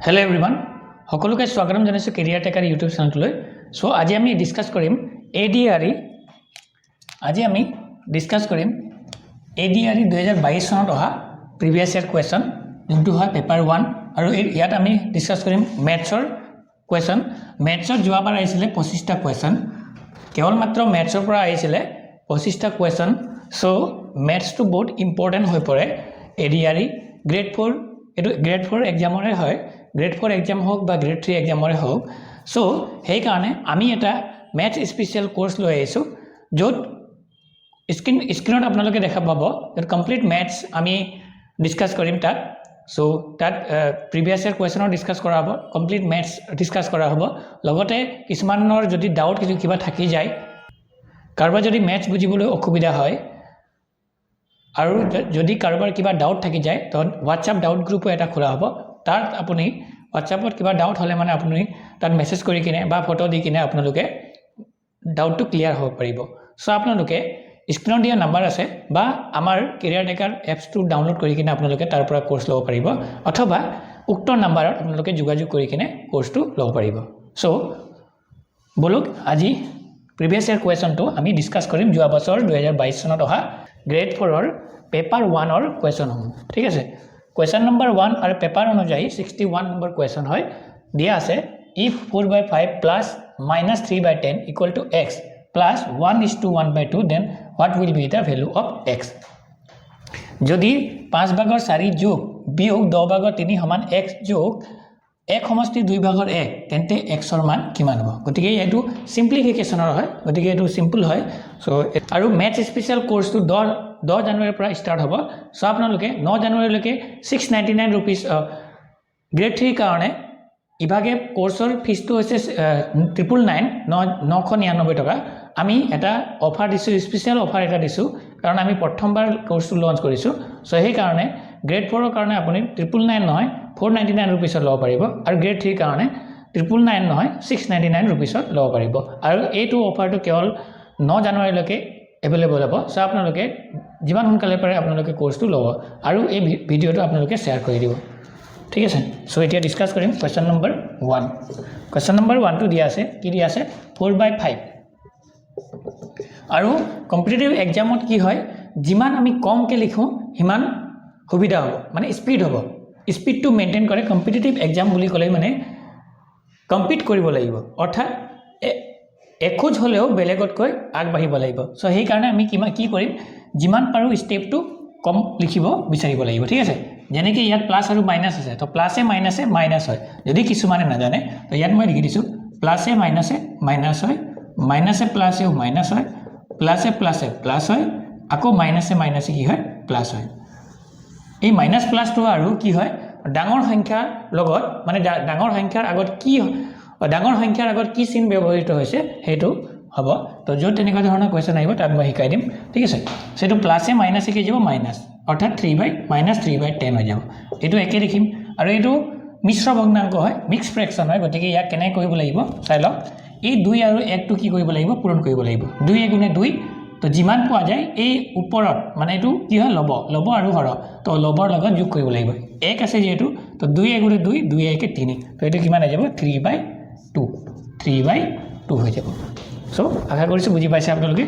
Hello everyone, সকলোকে স্বাগতম জনাইছো কেৰিয়াৰ টেকাৰ ইউটিউব চেনেললৈ। সো আজি আমি ডিসকাস কৰিম ADRE। আজি আমি ডিসকাস কৰিম ADRE 2022 চনত অহা প্ৰিভিয়াস ইয়াৰ কোৱেশ্চন যোনটো হয় পেপাৰ 1 আৰু ইয়াত আমি ডিসকাস কৰিম ম্যাথছৰ কোৱেশ্চন। ম্যাথছৰ যোৱাবাৰ আহিছিলে 25টা কোৱেশ্চন, কেৱল মাত্ৰ ম্যাথছৰ পৰা আহিছিলে 25টা কোৱেশ্চন। সো ম্যাথছটো বহুত ইম্পৰ্টেন্ট হৈ পৰে ADRE গ্ৰেড 4 এটো গ্ৰেড 4 এক্সামৰে হয়, গ্ৰেড 4 এক্সাম হোক বা গ্ৰেড 3 এক্সামৰে হোক। সো সেই কাৰণে আমি এটা ম্যাথ স্পেশাল কোৰ্স লৈ আহিছো য'ত স্ক্ৰিনত আপোনালোকে দেখা পাব যে কমপ্লিট ম্যাথছ আমি ডিসকাস কৰিম তাত। সো তাত প্ৰিভিয়াস ইয়াৰ কোৱেশ্চনৰ ডিসকাস কৰা হ'ব, কমপ্লিট ম্যাথছ ডিসকাস কৰা হ'ব। লগতে কিছুমানৰ যদি ডাউট কিবা থাকি যায়, কাৰোবাৰ যদি ম্যাথছ বুজিবলৈ অসুবিধা হয় আৰু যদি কাৰোবাৰ কিবা ডাউট থাকি যায় তো WhatsApp ডাউট গ্ৰুপো এটা খোলা হ'ব। তাত আপুনি WhatsAppত কিবা ডাউট হলে মানে আপুনি তাত মেসেজ কৰি কিনে বা ফটো দি কিনে আপোনালোকে ডাউটটো ক্লিয়াৰ হ'ব পাৰিব। সো আপোনালোকে স্ক্ৰিনত দিয়া নাম্বাৰ আছে বা আমাৰ কেৰিয়াৰ টেকাৰ এপছটো ডাউনলোড কৰি কিনে আপোনালোকে তাৰ পৰা কোৰ্স ল'ব পাৰিব, অথবা উক্ত নাম্বাৰত আপোনালোকে যোগাযোগ কৰি কিনে কোৰ্সটো ল'ব পাৰিব। সো বলক আজি প্ৰিভিয়াস ইয়াৰ কোৱেশ্চনটো আমি ডিসকাস কৰিম যোৱা বছৰ 2022 চনত অহা গ্ৰেড 4 পেপাৰ 1 ৰ কোৱেশ্চন হ'ব। ঠিক আছে, কোৱেশ্চন নম্বৰ 1 আৰু পেপাৰ অনুযায়ী 61 নম্বৰ কোৱেশ্চন হয়। দিয়া আছে if 4/5 plus minus 3/10 equal to x plus 1:1/2 then what will be the value of x? যদি 5/4 যোগ বিয়োগ 10/3 সমান x যোগ 1 সমষ্টি 2/1 তেন্তে x ৰ মান কিমান হ'ব? গতিকে এইটো সিম্পলিফিকেশনৰ হয়, গতিকে এইটো সিম্পল হয়। সো আৰু ম্যাথ স্পেশাল কোৰ্সটো 10 জানুৱাৰীৰ পৰা ষ্টাৰ্ট হ'ব। সো আপোনালোকে 9 জানুৱাৰীলৈকে 699 रुपीस গ্ৰেড 3 কাৰণে ইভাগে কোৰ্সৰ ফিসটো হৈছে 999 টকা। আমি এটা অফাৰ দিছো, স্পেশাল অফাৰ এটা দিছো, কাৰণ আমি প্ৰথমবাৰ কোৰ্সটো লঞ্চ কৰিছো। সো সেই কাৰণে গ্ৰেড 4 ৰ কাৰণে আপুনি 999 নহয় 499 रुपीस ল'ব পাৰিব, আৰু গ্ৰেড 3 কাৰণে 999 নহয় 699 रुपीस ল'ব পাৰিব। আৰু এইটো অফাৰটো কেৱল 9 জানুৱাৰীলৈকে এভেইলেবল হ'ব। সো আপোনালোকে যিমান সোনকালে পাৰে আপোনালোকে কোৰ্সটো ল'ব আৰু এই ভিডিওটো আপোনালোকে শেয়াৰ কৰি দিব। ঠিক আছে, সো এতিয়া ডিসকাস কৰিম কোৱেশ্চন নম্বৰ 1। কোৱেশ্চন নম্বৰ 1 টো দিয়া আছে, কি দিয়া আছে 4/5। আৰু কম্পিটিটিভ এক্সামত কি হয়, যিমান আমি কমকে লিখো সিমান সুবিধা হ'ব, মানে স্পিড হ'ব। স্পিডটো মেইনটেইন কৰে কম্পিটিটিভ এক্সাম বুলি ক'লে, মানে কম্পিট কৰিব লাগিব, অৰ্থাৎ এখোজ হলেও বেলেগতকৈ আগবাঢ়িব লাগিব। সো সেই কাৰণে আমি কি কৰিম, যিমান পাৰো স্টেপটো কম লিখিব বিচাৰিব লাগিব। ঠিক আছে, যেনেকৈ ইয়াত প্লাস আৰু মাইনাস আছে, তো প্লাসে মাইনাসে মাইনাস হয়। যদি কিছুমানে নাজানে তো ইয়াত মই লিখি দিছো প্লাসে মাইনাসে মাইনাস হয়, মাইনাসে প্লাসেও মাইনাস হয়, প্লাসে প্লাসে প্লাস হয়, আকৌ মাইনাসে মাইনাসে কি হয় প্লাস হয়। এই মাইনাস প্লাসটো আৰু কি হয়, ডাঙৰ সংখ্যাৰ লগত, মানে ডাঙৰ সংখ্যাৰ আগত কি চিন ব্যৱহৃত হৈছে সেইটো হ'ব। তো য'ত তেনেকুৱা ধৰণৰ কোৱেশ্চন আহিব তাত মই শিকাই দিম। ঠিক আছে, সেটো প্লাসে মাইনাসে কি যাব মাইনাস, অৰ্থাৎ -3/10 হৈ যাব। এইটো একে দেখিম, আৰু এইটো মিশ্ৰ ভগ্নাংক হয়, মিক্স ফ্ৰেকশন হয়। গতিকে ইয়াক কেনে কৰিব লাগিব চাই লওক। এই 2 আৰু 1 টো কি কৰিব লাগিব, পূৰণ কৰিব লাগিব। 2 × 2, তো যিমান পোৱা যায় এই ওপৰত, মানে এইটো কি হয় লব আৰু হৰ, তো লবৰ লগত যোগ কৰিব লাগিব। 1 আছে যেহেতু, তো 2 × 2 2 × 1 3, তো এইটো কিমান হৈ যাব 3/2 হৈ যাব। সো আশা কৰিছো বুজি পাইছে আপোনালোকে।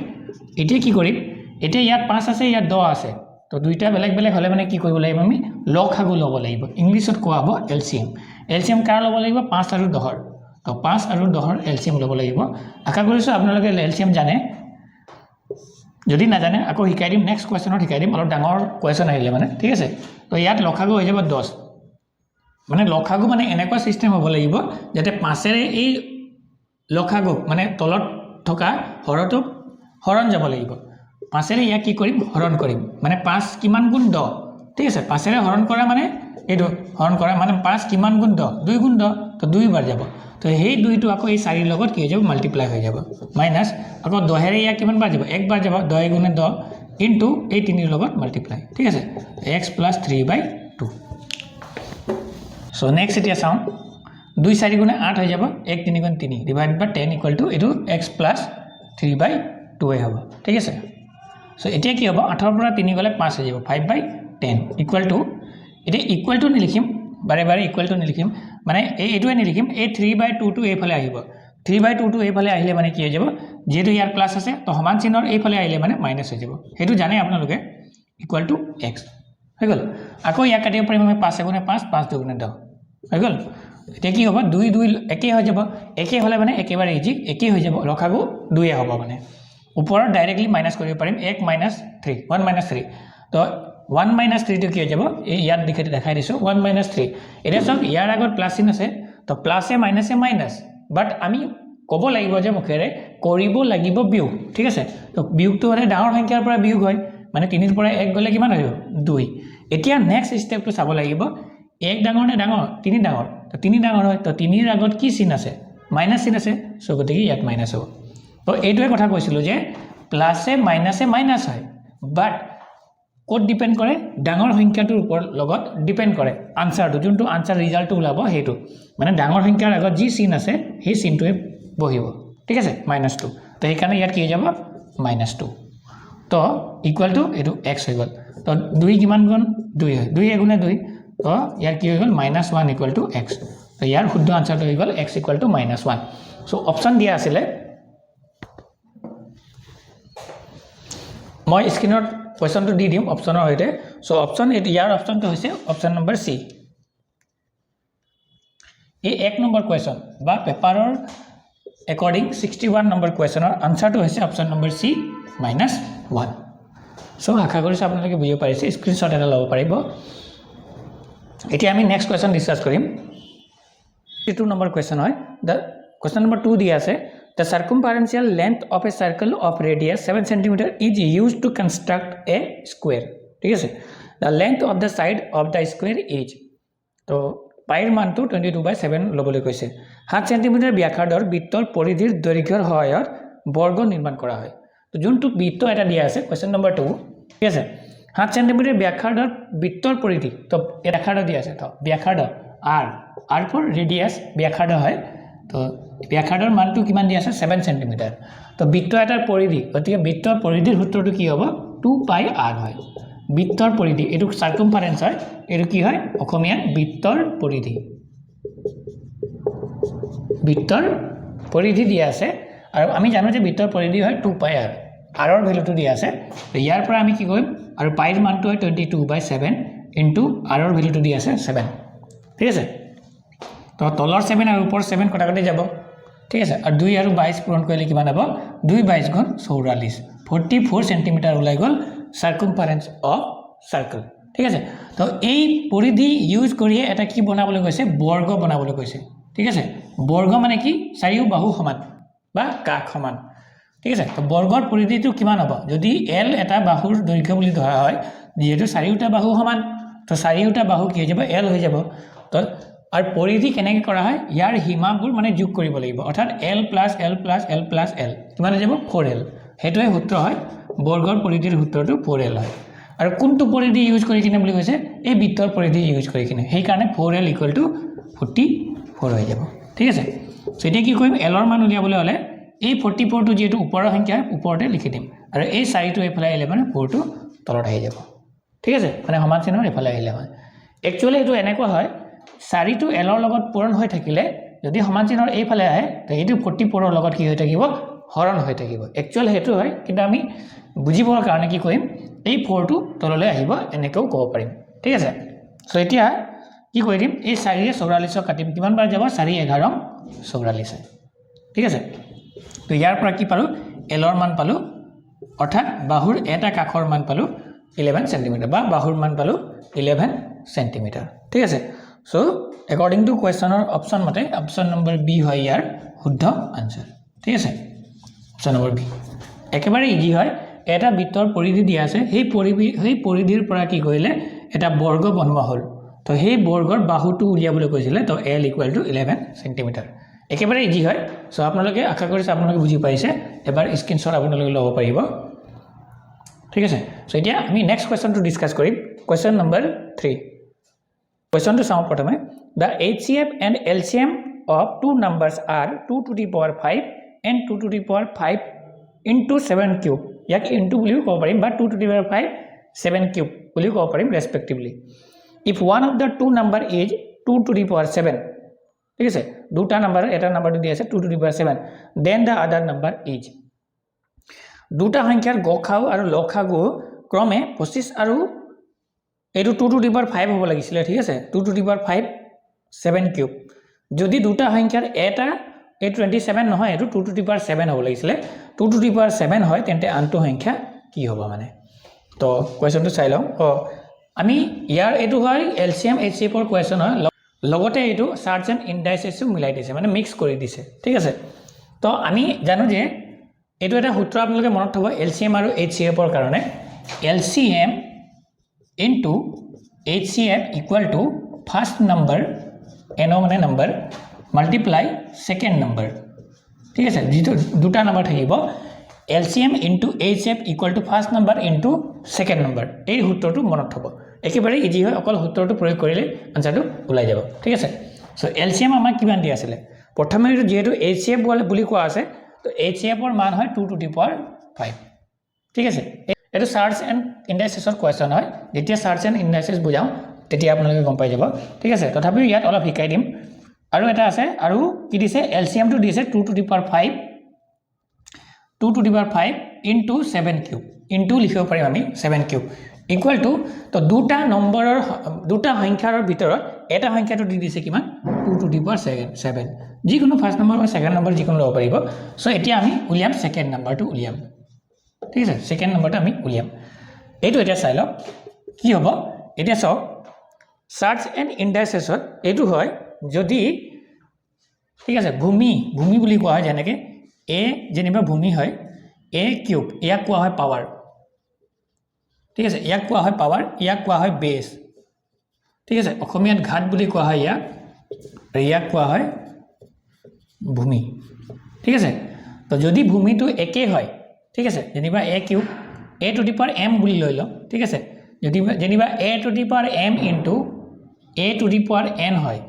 এতিয়া কি কৰিম, এতিয়া ইয়াত 5 আছে, ইয়াত 10 আছে, তো দুইটা বেলেগ বেলেগ হলে মানে কি কৰিব লাগিব, আমি লসাগু ল'ব লাগিব। ইংলিছত কোৱা হ'ব এলচিএম। এলচিএম কাৰ ল'ব লাগিব, 5 আৰু 10ৰ। তো 5 আৰু 10ৰ এলচিএম ল'ব লাগিব। আশা কৰিছো আপোনালোকে এলচিএম জানে, যদি নাজানে আকৌ শিকাই দিম, নেক্সট কোৱেশ্চনত শিকাই দিম, অলপ ডাঙৰ কোৱেশ্চন আহিলে মানে। ঠিক আছে, তো ইয়াত লসাগু হৈ যাব 10। মানে লসাগু মানে এনেকুৱা সিস্টেম হ'ব লাগিব যাতে 5ৰে এই লসাগু মানে তলত থকা হৰটোক হৰণ যাব লাগিব। 5ৰে ইয়াক কি কৰিম, হৰণ কৰিম, মানে 5 কিমান গুণ 10। ঠিক আছে, 5ৰে হৰণ কৰা মানে এইটো হৰণ কৰা মানে 5 কিমান গুণ 10, 2 গুণ 10, তো 2 বাৰ যাব। তো সেই 2টো আকৌ এই 4ৰ লগত কি হৈ যাব, মাল্টিপ্লাই হৈ যাব, মাইনাস আকৌ 10ৰে ইয়াক কিমান বাৰ যাব, 1 বাৰ যাব, 10 × 10 ইনটু এই 3ৰ লগত মাল্টিপ্লাই। ঠিক আছে, x + 3/2। সো নেক্সট এতিয়া চাওঁ, 2 × 4 = 8 হৈ যাব, 1 × 3 = 3 ডিভাইডেড বাই 10 ইকুৱেল টু এইটো x + 3/2 হ'ব। ঠিক আছে, সো এতিয়া কি হ'ব, 8ৰ পৰা 3 গ'লে 5 হৈ যাব, 5/10 ইকুৱেল টু, এতিয়া ইকুৱেল টু নিলিখিম, বাৰে বাৰে ইকুৱেল টু নিলিখিম মানে এইটোৱে নিলিখিম এই 3/2 টো এইফালে আহিব 3/2 টো এইফালে আহিলে মানে কি হৈ যাব যেহেতু ইয়াৰ প্লাছ আছে তো সমান চিহ্নৰ এইফালে আহিলে মানে মাইনাছ হৈ যাব সেইটো জানে আপোনালোকে ইকুৱেল টু x হৈ গ'ল আকৌ ইয়াক কাটিব পাৰিম আমি 5 × 5 5 × 10 হৈ গ'ল এতিয়া কি হ'ব 2 2 একে হৈ যাব একে হ'লে মানে একেবাৰে ইজি একে হৈ যাব লখাগু 2 হ'ব মানে ওপৰত ডাইৰেক্টলি মাইনাছ কৰিব পাৰিম 1 - 3 1 - 3 তো 1 - 3 টো কি হৈ যাব এই ইয়াত দেখাই দিছো 1 - 3 এটা সব ইয়াৰ আগত প্লাছ চিন আছে তো প্লাছে মাইনাছে মাইনাছ বাট আমি ক'ব লাগিব যে মুখেৰে কৰিব লাগিব বিয়োগ ঠিক আছে তো বিয়োগটো হলে ডাঙৰ সংখ্যাৰ পৰা বিয়োগ হয় মানে 3 ৰ পৰা 1 গলে কিমান হৈ যাব 2 এতিয়া নেক্সট স্টেপটো চাব লাগিব 1 ডাঙৰ নে ডাঙৰ 3 ডাঙৰ তো 3 ডাঙৰ হয় তো 3 ৰ আগত কি চিন আছে মাইনাছ চিন আছে সো গতিকে ইয়াত মাইনাছ হ'ব তো এইটোৱে কথা কৈছিলো যে প্লাছে মাইনাছে মাইনাছ হয় বাট কোড ডিপেন্ড কৰে ডাঙৰ সংখ্যাটোৰ ওপৰত লগত ডিপেন্ড কৰে আনসাৰটো যোনটো আনসাৰ ৰিজাল্টটো ওলাব হেতু মানে ডাঙৰ সংখ্যাৰ আগত যি চিন আছে সেই চিনটোৱে বহিব ঠিক আছে -2 তো সেইকাৰণে ইয়াত কি হৈ যাব -2 তো ইকুৱেল টু এটো x হৈ গল তো 2 কিমান গুণ 2 হয় 2 এগুণে 2 তো ইয়াৰ কি হৈ গল -1 ইকুৱেল টু x তো ইয়াৰ শুদ্ধ আনসাৰটো হৈ গল x equal to -1 so option দিয়া আছিল মই স্ক্ৰিনত কোৱেশ্চনটো দি দিম অপচনৰ হৈতে সো অপচন ইয়াৰ অপচনটো হৈছে অপচন নম্বৰ সি এই 1 নম্বৰ কোৱেশ্চন বা পেপাৰৰ according 61 নম্বৰ কোৱেশ্চনৰ আনসাৰটো হৈছে অপচন নম্বৰ সি -1 সো আশা কৰিছো আপোনালোকে বুজি পাৰিছে স্ক্ৰিনশ্বট এটা ল'ব পাৰিব এতিয়া আমি নেক্সট কোৱেশ্চন ডিসকাস কৰিম 2 নম্বৰ কোৱেশ্চন হয় দা কোৱেশ্চন নম্বৰ 2 দিয়া আছে the circumferential length of a circle of radius 7 cm is used to construct a square ঠিক আছে the length of the side of the square is তো পাইৰ মানটো 22/7 লবলৈ কৈছে 7 cm ব্যাসাৰ্ধৰ বৃত্তৰ পৰিধিৰ দৈৰ্ঘ্যৰ সহায়ত বৰ্গ নিৰ্মাণ কৰা হয় তো যোনটো বৃত্ত এটা দিয়া আছে কোৱেশ্চন নম্বৰ 2 ঠিক আছে 7 cm ব্যাসাৰ্ধৰ বৃত্তৰ পৰিধি তো ব্যাসাৰ্ধ দিয়া আছে তো ব্যাসাৰ্ধ r for radius ব্যাসাৰ্ধ হয় তো ব্যাসাৰ্ধৰ মানটো কিমান দিয়া আছে 7 cm তো বৃত্ত এটাৰ পৰিধি গতিকে বৃত্তৰ পৰিধিৰ সূত্ৰটো কি হ'ব 2πr হয় বৃত্তৰ পৰিধি এটো সাৰ্কামফাৰেন্স হয় এটো কি হয় অসমীয়া বৃত্তৰ পৰিধি দিয়া আছে আৰু আমি জানো যে বৃত্তৰ পৰিধি হয় 2πr r ৰ ভ্যালুটো দিয়া আছে তো ইয়াৰ পৰা আমি কি কৰিম আৰু পাইৰ মানটো হয় 22/7 ইনটু r ৰ ভ্যালুটো দিয়া আছে 7 ঠিক আছে তো তলৰ 7 আৰু ওপৰ 7 কটাকটি যাব ঠিক আছে আৰু 2 আৰু 22 পূৰণ কৰিলে কিমান হ'ব 2 22 গুণ 44 44 cm ওলাই গল সাৰ্কামফাৰেন্স অফ সাৰ্কেল ঠিক আছে তো এই পৰিধি ইউজ কৰি এটা কি বনাবলৈ কৈছে বৰ্গ বনাবলৈ কৈছে ঠিক আছে বৰ্গ মানে কি চাৰিও বাহু সমান বা কাষ সমান ঠিক আছে তো বৰ্গৰ পৰিধিটো কিমান হ'ব যদি l এটা বাহুৰ দৈৰ্ঘ্য বুলি ধৰা হয় যেহেতু চাৰিওটা বাহু সমান তো চাৰিওটা বাহু কি হৈ যাব l হৈ যাব তো আৰু পৰিধি কেনেকৈ কৰা হয় ইয়াৰ হিমাবোৰ মানে যোগ কৰিব লাগিব অৰ্থাৎ l + l + l + l কিমান হৈ যাব 4l হেতুৱে সূত্ৰ হয় বৰ্গৰ পৰিধিৰ সূত্ৰটো 4l হয় আৰু কোনটো পৰিধি ইউজ কৰি কিনে বুলি কৈছে এই বৃত্তৰ পৰিধি ইউজ কৰি কিনে সেই কাৰণে 4l = 44 হৈ যাব ঠিক আছে সো এতিয়া কি কৰিম l ৰ মান উলিয়াবলৈ হলে এই 44 টো যেটো ওপৰৰ সংখ্যা ওপৰতে লিখি দিম আৰু এই 4 টো এফালে আহিলে মানে 4 টো তলত আহি যাব ঠিক আছে মানে সমান চিহ্নৰ এফালে আহিলে হয় একচুয়ালি এটো এনেকুৱা হয় 4 টো l ৰ লগত পূৰণ হৈ থাকিলে যদি সমান চিহ্নৰ এইফালে আহে তো এইটো 44 ৰ লগত কি হৈ থাকিব হৰণ হৈ থাকিব একচুয়ালি হেতু হয় কিন্তু আমি বুজিবৰ কাৰণে কি কৰিম এই 4 টো তললৈ আহিব এনেকৈ ক'ব পাৰিম ঠিক আছে সো এতিয়া কি কৰি দিম এই 4 ৰে 44 কাটিম কিমান বাৰ যাব 4 11 44 ঠিক আছে তো ইয়াৰ পৰা কি পালো l ৰ মান পালো অৰ্থাৎ বাহুৰ এটা কাখৰ মান পালো 11 cm বা বাহুৰ মান পালো 11 cm ঠিক আছে so according to questioner option মতে option number b হয় ইয়াৰ শুদ্ধ আনসাৰ ঠিক আছে option number b একেবাৰে ইজি হয় এটা বৃত্তৰ পৰিধি দিয়া আছে সেই পৰিধিৰ পৰা কি কৰিলে এটা বৰ্গ বনোৱা হ'ল তো সেই বৰ্গৰ বাহুটো উলিয়াবলৈ কৈছিলে তো l = 11 cm একেবাৰে ইজি হয় সো আপোনালোকে আশা কৰিছে আপোনালোকে বুজি পাইছে এবাৰ স্ক্ৰিনশ্বট আপোনালোকে ল'ব পাৰিব ঠিক আছে সো এতিয়া আমি নেক্সট কোৱেশ্চনটো ডিসকাস কৰিম কোৱেশ্চন নম্বৰ 3 কোৱেশ্চনটো চাওঁ প্ৰথমে the HCF and LCM of two numbers are 2 to the power 5 and 2 to the power 5 into 7 cube ইয়াক into বুলিও ক'ব পাৰিম বা 2 to the power 5 7 cube বুলিও ক'ব পাৰিম respectively if one of the two number is 2 to the power 7 ঠিক আছে দুটা নাম্বার এটা নাম্বারটো দি আছে 2 to the power 7 then the other number is দুটা সংখ্যাৰ গসাগু আৰু লসাগু ক্ৰমে 25 আৰু এইটো 2 to the power 5 হ'ব লাগিছিল ঠিক আছে 2 to the power 5 7 কিউব যদি দুটা সংখ্যাৰ এটা এই 27 নহয় এটো 2 to the power 7 হ'ব লাগিছিল 2 to the power 7 হয় তেন্তে আনটো সংখ্যা কি হ'ব মানে তো কোৱেশ্চনটো চাই লওঁ আমি ইয়াৰ এটো হয় এলসিএম এইচসিএফ ৰ কোৱেশ্চন হয় লগতে এটো চাৰ্জ এণ্ড ইনডাইসেসও মিলাই দিছে মানে মিক্স কৰি দিছে ঠিক আছে তো আমি জানো যে এটো এটা সূত্ৰ আপোনালোকে মনত থব এলসিএম আৰু এইচসিএফ ৰ কাৰণে LCM into HCF equal to first number এনো মানে নাম্বার মাল্টিপ্লাই সেকেন্ড নাম্বার ঠিক আছে যেটো দুটা নাম্বার থাকিব LCM into HF equal to first number into second number এই সূত্ৰটো মনত থব একেবাৰে ইজি হয় অকল সূত্ৰটো প্ৰয়োগ কৰিলে আনসাৰটো ওলাই যাব ঠিক আছে সো এলসিএম আমাক কিমান দিয়া আছিল প্ৰথমে যেহেতু এইচএফ বুলি কোৱা আছে তো এইচএফ ৰ মান হয় 2 to the power 5 ঠিক আছে এটো চাৰ্জ এণ্ড ইনডাইসেসৰ কোৱেশ্চন হয় যেতিয়া চাৰ্জ এণ্ড ইনডাইসেস বুজাও তেতিয়া আপোনালোকে গম পাই যাব ঠিক আছে তথাপিও ইয়াত অলপ শিকাই দিম আৰু এটা আছে আৰু কি দিছে এলসিএম টো দিছে 2 to the power 5 2 to the power 5 into 7 cube into লিখিব পাৰিম আমি 7 cube equal to তো দুটা নম্বৰৰ দুটা সংখ্যাৰ ভিতৰত এটা সংখ্যাটো দি দিছে কিমান 2 to the power 7 যিকোনো ফাৰ্স্ট নম্বৰ বা সেকেন্ড নম্বৰ যিকোনো লব পাৰিব সো এতিয়া আমি উলিয়াম সেকেন্ড নম্বৰটো উলিয়াম ঠিক আছে সেকেন্ড নম্বৰটো আমি উলিয়াম এইটো এটা চাই লওক কি হ'ব এটা চাওক চাৰ্জ এণ্ড ইনডাইসেসত এইটো হয় যদি ঠিক আছে ভূমি বুলি কোৱা হয় যেনেকৈ এ যেনিবা ভূমি হয় এ কিউব ইয়াক কোৱা হয় পাৱাৰ ঠিক আছে ইয়াক কোৱা হয় পাৱাৰ ইয়াক কোৱা হয় বেস ঠিক আছে অসমীয়াত ঘাট বুলি কোৱা হয় ইয়াক কোৱা হয় ভূমি ঠিক আছে তো যদি ভূমিটো একে হয় ঠিক আছে যেনিবা a cube a to the power m বুলি লৈ লওঁ ঠিক আছে যদি যেনিবা a to the power m into a to the power n হয়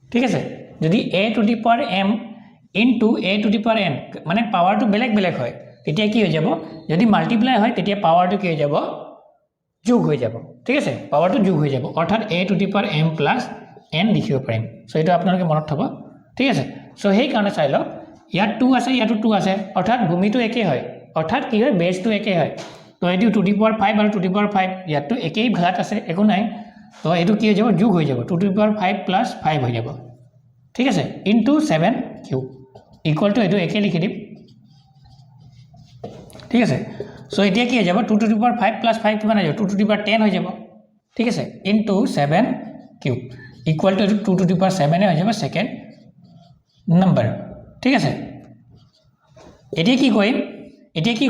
ঠিক আছে যদি a to the power m into a to the power n মানে পাৱাৰটো বেলেগ বেলেগ হয় তেতিয়া কি হৈ যাব যদি মাল্টিপ্লাই হয় তেতিয়া পাৱাৰটো কি হৈ যাব যোগ হৈ যাব ঠিক আছে পাৱাৰটো যোগ হৈ যাব অৰ্থাৎ a to the power m plus n লিখিব পাৰিম সো এটা আপোনালোকে মনত থব ঠিক আছে সো সেই কাৰণে চাই লওক ইয়াত 2 আছে ইয়াতো 2 আছে অৰ্থাৎ ভূমিটো একে হয় অৰ্থাৎ কি হয় বেসটো একে হয় তো এটো টু দি পাৱাৰ 5 আৰু টু দি পাৱাৰ 5 ইয়াতো একেই ঘাত আছে একো নাই তো এটো কি হৈ যাব যোগ হৈ যাব 2 to the power 5 plus 5 হৈ যাব ঠিক আছে ইনটু 7 কিউব ইকুয়াল টু এটো একে লিখি দিম ঠিক আছে সো এতিয়া কি হৈ যাব 2 to the power 5 plus 5 কিমান হৈ যাব 2 to the power 10 হৈ যাব ঠিক আছে into 7 cube equal to 2 to the power 7 হৈ যাব সেকেন্ড নাম্বার ঠিক আছে এতিয়া কি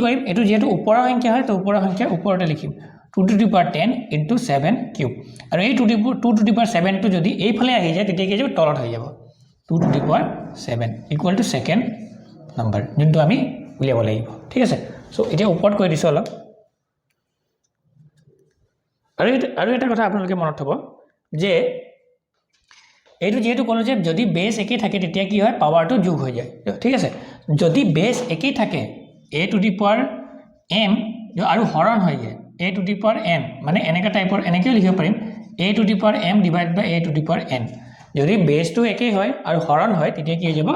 কৰিম এটো যেহেতু ওপৰৰ সংখ্যা হয় তো ওপৰৰ সংখ্যা ওপৰতে লিখিম 2 to the power 10 into 7 cube আৰু এই 2 to the power 7 টো যদি এইফালে আহি যায় তেতিয়া কি যাব তলত হৈ যাব 2 to the power 7 equal to second number যোনটো আমি উলিয়াব লাগিব ঠিক আছে সো এতিয়া ওপৰত কৈ দিছো অলপ আৰু এটা কথা আপোনালোকে মনত থব যে এইটো যেহেতু ক'লো যে যদি বেস একে থাকে তেতিয়া কি হয় পাৱাৰটো যোগ হৈ যায় ঠিক আছে যদি বেস একে থাকে a to the power m আৰু হৰণ হৈ যায় a to the power n মানে এনেকা টাইপৰ এনেকৈ লিখিব পাৰিম a to the power m divided by a to the power n যদি বেসটো একে হয় আৰু হৰণ হয় তেতিয়া কি হৈ যাব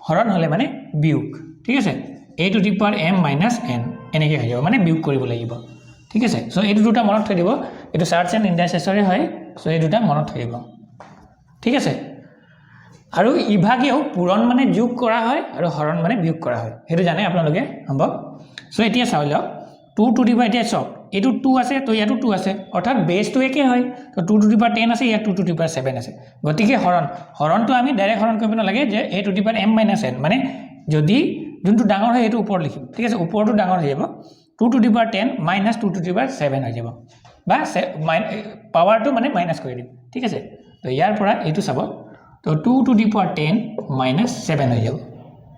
হৰণ হলে মানে বিয়োগ ঠিক আছে a to the power m minus n এনেকৈ হৈ যাব মানে বিয়োগ কৰিব লাগিব ঠিক আছে সো এই দুটা মনত থৈ দিব এটো চাৰ্জ এণ্ড ইনডাইসেসৰে হয় সো এই দুটা মনত থৈ দিব ঠিক আছে আৰু ইভাগেও পূৰণ মানে যোগ কৰা হয় আৰু হৰণ মানে বিয়োগ কৰা হয় হেতু জানে আপোনালোকে সম্ভৱ সো এতিয়া চাই লওক 2 to the power এতিয়া চক এটো 2 আছে তো ইয়াতো 2 আছে অৰ্থাৎ বেসটো একে হয় তো 2 to the power 10 আছে ইয়াত 2 to the power 7 আছে গতিকে হৰণটো আমি ডাইৰেক্ট হৰণ কৰিব নালাগে যে a to the power m minus n মানে যদি যোনটো ডাঙৰ হয় এটো ওপৰত লিখিম ঠিক আছে ওপৰটো ডাঙৰ হৈ যাব 2 to the power 10 minus 2 to the power 7 হৈ যাব বা পাৱাৰটো মানে মাইনাস কৰি দিম ঠিক আছে তো ইয়াৰ পৰা এটো চাব তো 2 to the power 10 minus 7 হৈ যাব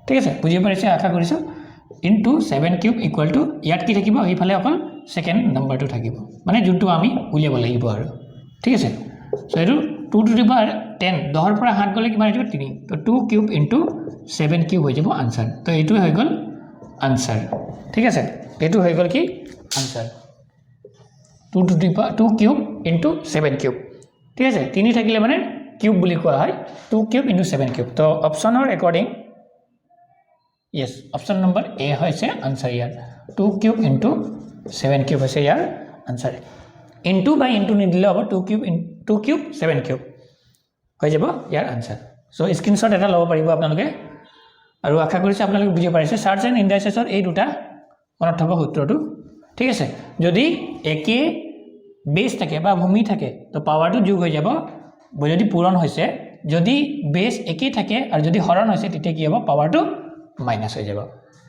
ঠিক আছে বুজি পাইছে আশা কৰিছো into 7 cube equal to ইয়াত কি থাকিব এইফালে অকল সেকেন্ড নাম্বাৰটো থাকিব মানে যোনটো আমি উলিয়াব লাগিব আৰু ঠিক আছে সো এটো 2 to the power 10 10 পৰা 7 গলে কিমান হৈ যাব 3 তো 2 cube into 7 cube হৈ যাব आंसर তো এটো হৈ গল आंसर ঠিক আছে এটো হৈ গল কি answer 2 to the power 2 cube into 7 cube ঠিক আছে 3 থাকিলে মানে কিউব বুলি কোৱা হয় 2 কিউব ইনটু 7 কিউব তো অপচনৰ একৰ্ডিং yes অপচন নম্বৰ এ হৈছে আনসাৰ ইয়াৰ 2 কিউব ইনটু 7 কিউব হৈছে ইয়াৰ আনসাৰ ইনটু বাই ইনটু নিদিলে হ'ব 2 কিউব 7 কিউব হৈ যাব ইয়াৰ আনসাৰ সো স্ক্ৰিনশ্বট এটা ল'ব পাৰিব আপোনালোকে আৰু আশা কৰিছো আপোনালোকে বুজি পাৰিছে চাৰ্জ এণ্ড ইনডাইসেছৰ এই দুটা মনত থব সূত্ৰটো ঠিক আছে যদি একে বেস থাকে বা ভূমি থাকে তো পাৱাৰটো যোগ হৈ যাব যদি পূৰণ হৈছে যদি বেস একে থাকে আৰু যদি হৰণ হৈছে তেতিয়া কি হ'ব পাৱাৰটো মাইনাস হৈ যাব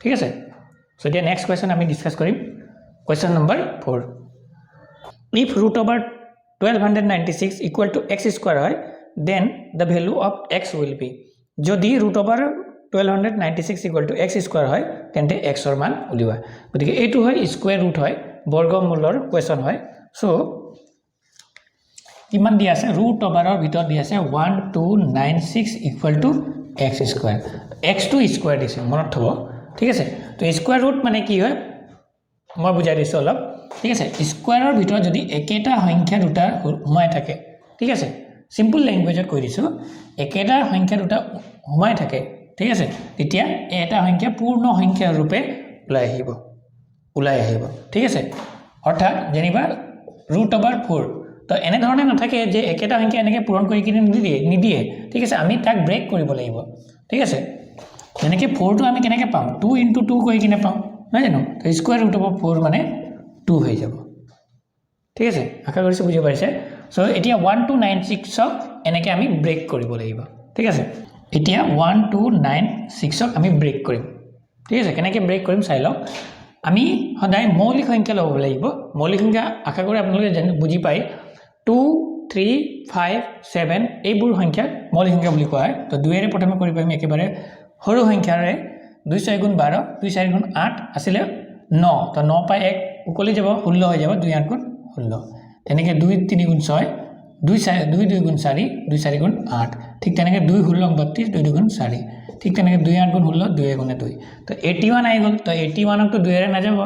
ঠিক আছে সো এতিয়া নেক্সট কোৱেশ্চন আমি ডিসকাস কৰিম question number 4 if root over 1296 equal to x square হয় then the value of x will be যদি root over 1296 equal to x square হয় তেন্তে x ৰ মান উলিওৱা গতিকে এইটো হয় স্কয়াৰ ৰুট হয় বৰ্গমূলৰ কোৱেশ্চন হয় সো কিমান দিয়া আছে ৰুট ওভাৰৰ ভিতৰত দিয়া আছে 1296 equal to x square x two square দিছে মনত থব ঠিক আছে তো স্কয়াৰ ৰুট মানে কি হয় মই বুজাই দিছো অলপ ঠিক আছে স্কয়াৰৰ ভিতৰত যদি একেটা সংখ্যা দুটা সোমাই থাকে ঠিক আছে সিম্পল ল্যাঙ্গুৱেজত কৈ দিছো একেটা সংখ্যা দুটা সোমাই থাকে ঠিক আছে তেতিয়া এটা সংখ্যা পূৰ্ণ সংখ্যা ৰূপে ওলাই আহিব ঠিক আছে অৰ্থাৎ যেনিবা √4 তো এনে ধৰণে নাথাকে যে একেটা সংখ্যা এনেকে পূৰণ কৰি কিনে নিদিয়ে ঠিক আছে আমি তাক ব্ৰেক কৰিব লাগিব ঠিক আছে যেনেকে 4 টো আমি কেনেকে পাম 2 * 2 কৰি কিনে পাম নাই জানো তো স্কয়াৰ ৰুট অফ 4 মানে 2 হৈ যাব ঠিক আছে আশা কৰিছো বুজি পাইছে সো এতিয়া 1296 ক এনেকে আমি ব্ৰেক কৰিব লাগিব ঠিক আছে এতিয়া 1296 ক আমি ব্ৰেক কৰিম ঠিক আছে কেনেকে ব্ৰেক কৰিম চাই লওক আমি সদায় মৌলিক সংখ্যা লব লাগিব মৌলিক সংখ্যা আশা কৰি আপোনালোকে বুজি পায় 2 3 5 7 এইবোৰ সংখ্যা মৌলিক সংখ্যা বুলি কোৱা হয় তো 2 এৰে প্ৰথমে কৰি পাম একেবাৰে সৰু সংখ্যাৰে 2 6 গুণ 12 2 4 গুণ 8 আছিল 9 তো 9 পাই 1 উকলি যাব 16 হৈ যাব 2 8 গুণ 16 তেনেকে 2 3 গুণ 6 2 2 গুণ 4 2 4 গুণ 8 ঠিক তেনেকে 2 16 32 2 গুণ 4 ঠিক তেনেকে 2 8 গুণ 16 2 গুণ 2 তো 81 আই গল তো 81 ক তো 2 এৰে না যাব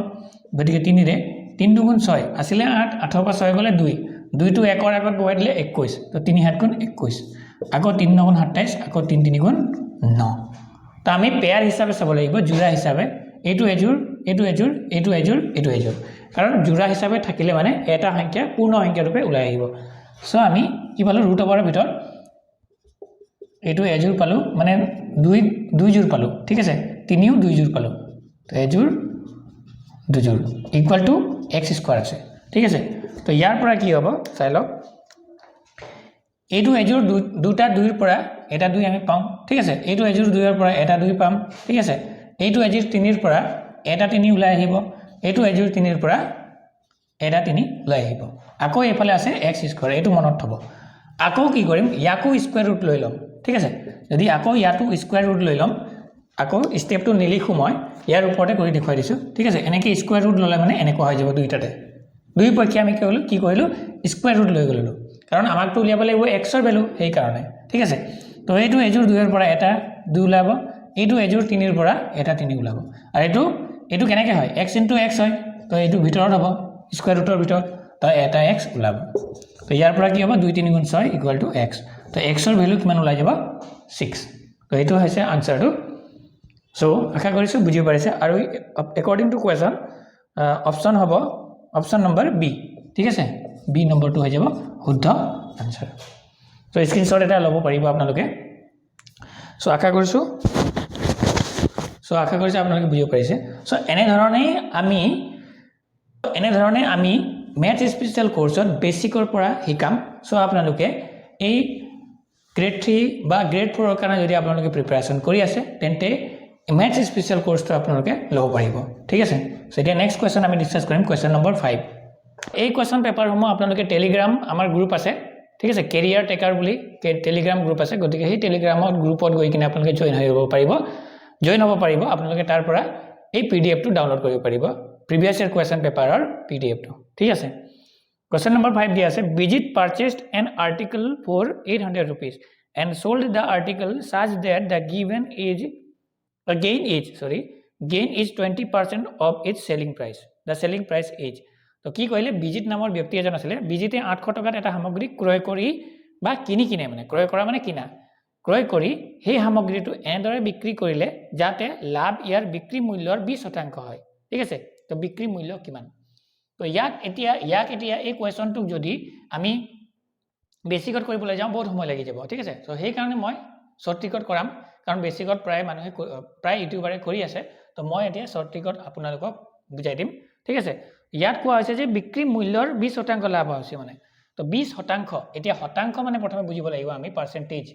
গতিকে 3 ৰে 3 2 গুণ 6 আছিল 8 8 পৰা 6 গলে 2 2 টো 1 ৰ আগত বহাই দিলে 21 তো 3 7 গুণ 21 আকৌ 3 9 গুণ 27 আকৌ 3 3 গুণ 9 তো আমি পেয়াৰ হিচাপে চাব লাগিব জোড়া হিচাপে এইটো এজোৰ এইটো এজোৰ এইটো এজোৰ এইটো এজোৰ কাৰণ জোড়া হিচাপে থাকিলে মানে এটা সংখ্যা পূৰ্ণ সংখ্যা ৰূপে ওলাই আহিব সো আমি কি পালো ৰুট ওভাৰৰ ভিতৰত এইটো এজোৰ পালো মানে 2 জোৰ পালো ঠিক আছে তিনিও 2 জোৰ পালো তো এজোৰ 2 জোৰ ইকুয়াল টু x স্কয়াৰ আছে ঠিক আছে তো ইয়াৰ পৰা কি হ'ব চাই লওক এইটো এজোৰ দুটা 2 ৰ পৰা এটা 2 আমি পাম ঠিক আছে এইটো এজোৰ 2 ৰ পৰা এটা 2 পাম ঠিক আছে এইটো এজোৰ 3 ৰ পৰা এটা 3 ওলাই আহিব এইটো এজোৰ 3 ৰ পৰা এটা 3 ওলাই আহিব আকৌ এফালে আছে x স্কয়াৰ এইটো মনত থব আকৌ কি কৰিম ইয়াকো স্কয়াৰ ৰুট লৈ লম ঠিক আছে যদি আকৌ ইয়াটো স্কয়াৰ ৰুট লৈ লম আকৌ স্টেপটো নিলিখো মই ইয়াৰ ওপৰতে কৰি দেখুৱাই দিছো ঠিক আছে এনেকে স্কয়াৰ ৰুট ললে মানে এনেকুৱা হৈ যাব দুইটাতে দুই পক্ষে আমি কি কৰিলো স্কয়াৰ ৰুট লৈ গলো কাৰণ আমাকটো উলিয়াব লাগিব x ৰ ভ্যালু সেই কাৰণে ঠিক আছে তো এইটো এজোৰ 2 ৰ পৰা এটা 2 ওলাব এইটো এজোৰ 3 ৰ পৰা এটা 3 ওলাব আৰু এইটো কেনেকে হয় x * x হয় তো এইটো ভিতৰত হ'ব স্কয়াৰ ৰুটৰ ভিতৰত তো এটা x ওলাব তো ইয়াৰ পৰা কি হ'ব 2 3 গুণ 6 = x তো x ৰ ভ্যালু কিমান ওলাই যাব 6 তো এইটো হৈছে আনসাৰটো সো আশা কৰিছো বুজি পাৰিছে আৰু একৰ্ডিং টু কোৱেশ্চন অপচন হ'ব অপচন নম্বৰ বি ঠিক আছে বি নম্বৰটো হৈ যাব শুদ্ধ আনসাৰ তো স্ক্ৰিনশ্বট এটা ল'ব পাৰিব আপোনালোকে সো আশা কৰিছো আপোনালোকে বুজি পাৰিছে সো এনে ধৰণে আমি ম্যাথ স্পেশাল কোৰ্সত বেসিকৰ পৰা শিকাম সো আপোনালোকে এই গ্ৰেড 3 বা গ্ৰেড 4 ৰ কাৰণে যদি আপোনালোকে প্ৰিপাৰেচন কৰি আছে তেন্তে ম্যাথ স্পেশাল কোৰ্সটো আপোনালোকে ল'ব পাৰিব ঠিক আছে সো এতিয়া নেক্সট কোৱেশ্চন আমি ডিসকাস কৰিম কোৱেশ্চন নম্বৰ 5 এই কোৱেশ্চন পেপাৰ সমূহ আপোনালোকে টেলিগ্ৰাম আমাৰ গ্ৰুপ আছে ঠিক আছে কেৰিয়াৰ টেকাৰ বুলি টেলিগ্ৰাম গ্ৰুপ আছে গতিকে সেই টেলিগ্ৰামত গ্ৰুপত গৈ কিনে আপোনালোকে জয়েন হ'ব পাৰিব আপোনালোকে তাৰ পৰা এই পিডিএফ টো ডাউনলোড কৰিব পাৰিব প্ৰিভিয়াস ইয়াৰ কোৱেশ্চন পেপাৰৰ পিডিএফ টো ঠিক আছে কোৱেশ্চন নম্বৰ 5 দিয়া আছে Bijit purchased an article for 800 rupees and sold the article such that the gain is 20% of its selling price the selling price is তো কি কইলে বিজিত নামৰ ব্যক্তি এজন আছিল বিজিতে 800 টকাত এটা সামগ্ৰী ক্ৰয় কৰি বা কিনি কিনে মানে ক্ৰয় কৰা মানে কিনা ক্ৰয় কৰি সেই সামগ্ৰীটো এনেদৰে বিক্ৰী কৰিলে যাতে লাভ ইয়াৰ বিক্ৰী মূল্যৰ 20% হয় ঠিক আছে তো বিক্ৰী মূল্য কিমান তো ইয়াক এতিয়া এই কোৱেশ্চনটোক যদি আমি বেসিকত কৰিবলৈ যাওঁ বহুত সময় লাগি যাব ঠিক আছে তো সেই কাৰণে মই শৰ্ট ট্ৰিকত কৰাম কাৰণ বেসিকত প্ৰায় মানুহে প্ৰায় ইউটিউবাৰে কৰি আছে তো মই এতিয়া শৰ্ট ট্ৰিকত আপোনালোকক বুজাই দিম ঠিক আছে ইয়াত কোৱা হৈছে যে বিক্ৰী মূল্যৰ 20% লাভ হৈছে মানে তো 20% এতিয়া শতাংশ মানে প্ৰথমে বুজিব লাগিব আমি পাৰ্চেন্টেজ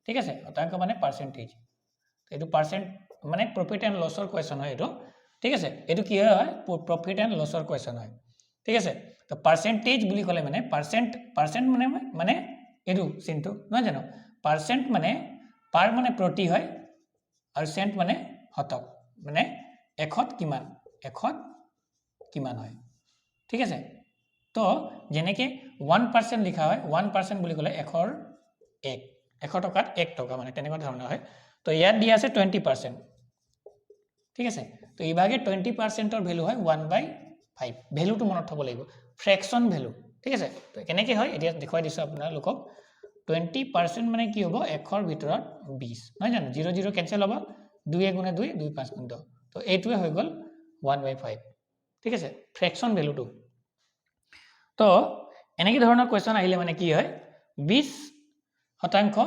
ঠিক আছে শতাংশ মানে পাৰ্চেন্টেজ এটো পাৰ্চেন্ট মানে প্ৰফিট এণ্ড লছৰ কোৱেশ্চন হয় এটো ঠিক আছে এটো কি হয় প্ৰফিট এণ্ড লছৰ কোৱেশ্চন হয় ঠিক আছে তো পাৰ্চেন্টেজ বুলি ক'লে মানে পাৰ্চেন্ট মানে এটো চিনটো নহয় জানো পাৰ্চেন্ট মানে পাৰ মানে প্ৰতি হয় আৰু চেন্ট মানে শতক মানে এখত কিমান হয় ঠিক আছে তো যেনেকে 1% লিখা হয় 1% বুলি ক'লে এখৰ 1 টকাত 1 টকা মানে তেনেকুৱা ধৰণৰ হয় তো ইয়াত দিয়া আছে 20% ঠিক আছে তো ইভাগে 20% ৰ ভ্যালু হয় 1/5 ভ্যালুটো মনত থব লাগিব ফ্ৰেকশন ভ্যালু ঠিক আছে তো কেনেকৈ হয় এতিয়া দেখুৱাই দিছো আপোনালোকক 20% মানে কি হ'ব এখৰ ভিতৰত 20 নহয় জানো 0 0 কেনসেল হ'ব 2 গুণে 2 2 5 গুণ 10 তো এইটোৱে হৈ গল 1/5 ঠিক আছে ফ্ৰেকশন ভ্যালুটো তো এনেকৈ ধৰণৰ কোৱেশ্চন আহিলে মানে কি হয় 20%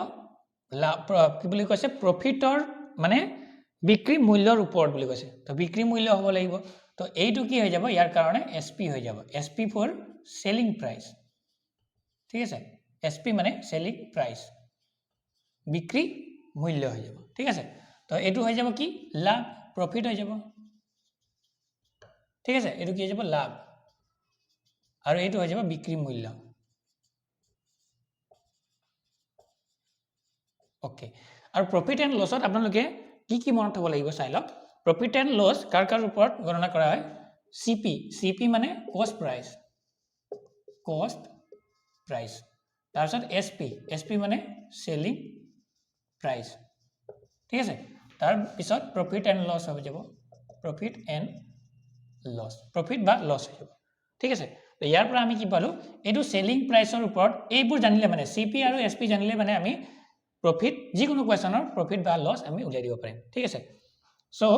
লাভ কি বুলি কৈছে প্ৰফিটৰ মানে বিক্ৰী মূল্যৰ ওপৰত বুলি কৈছে তো বিক্ৰী মূল্য হ'ব লাগিব তো এইটো কি হৈ যাব ইয়াৰ কাৰণে এসপি হৈ যাব এসপি ফৰ সেলিং প্ৰাইস ঠিক আছে এসপি মানে সেলিং প্ৰাইস বিক্ৰী মূল্য হৈ যাব ঠিক আছে তো এইটো হৈ যাব কি লাভ প্ৰফিট হৈ যাব ঠিক আছে এইটো কি হৈ যাব লাভ আৰু এইটো হৈ যাব বিক্ৰী মূল্য ওকে আৰু প্ৰফিট এণ্ড লছত আপোনালোকে কি মনত থব লাগিব চাই লওক প্ৰফিট এণ্ড লছ কাৰ ওপৰত গণনা কৰা হয় সিপি মানে কষ্ট প্ৰাইস তাৰপিছত এসপি মানে সেলিং প্ৰাইস ঠিক আছে তাৰ পিছত প্ৰফিট এণ্ড লছ হৈ যাব প্ৰফিট এণ্ড লছ প্ৰফিট বা লছ হৈ যাব ঠিক আছে তো ইয়াৰ পৰা আমি কি পালো এইটো সেলিং প্ৰাইসৰ ওপৰত এইবোৰ জানিলে মানে সিপি আৰু এসপি জানিলে মানে আমি প্ৰফিট যিকোনো কোৱেশ্চনৰ প্ৰফিট বা লছ আমি উলিয়াই দিব পাৰিম ঠিক আছে সো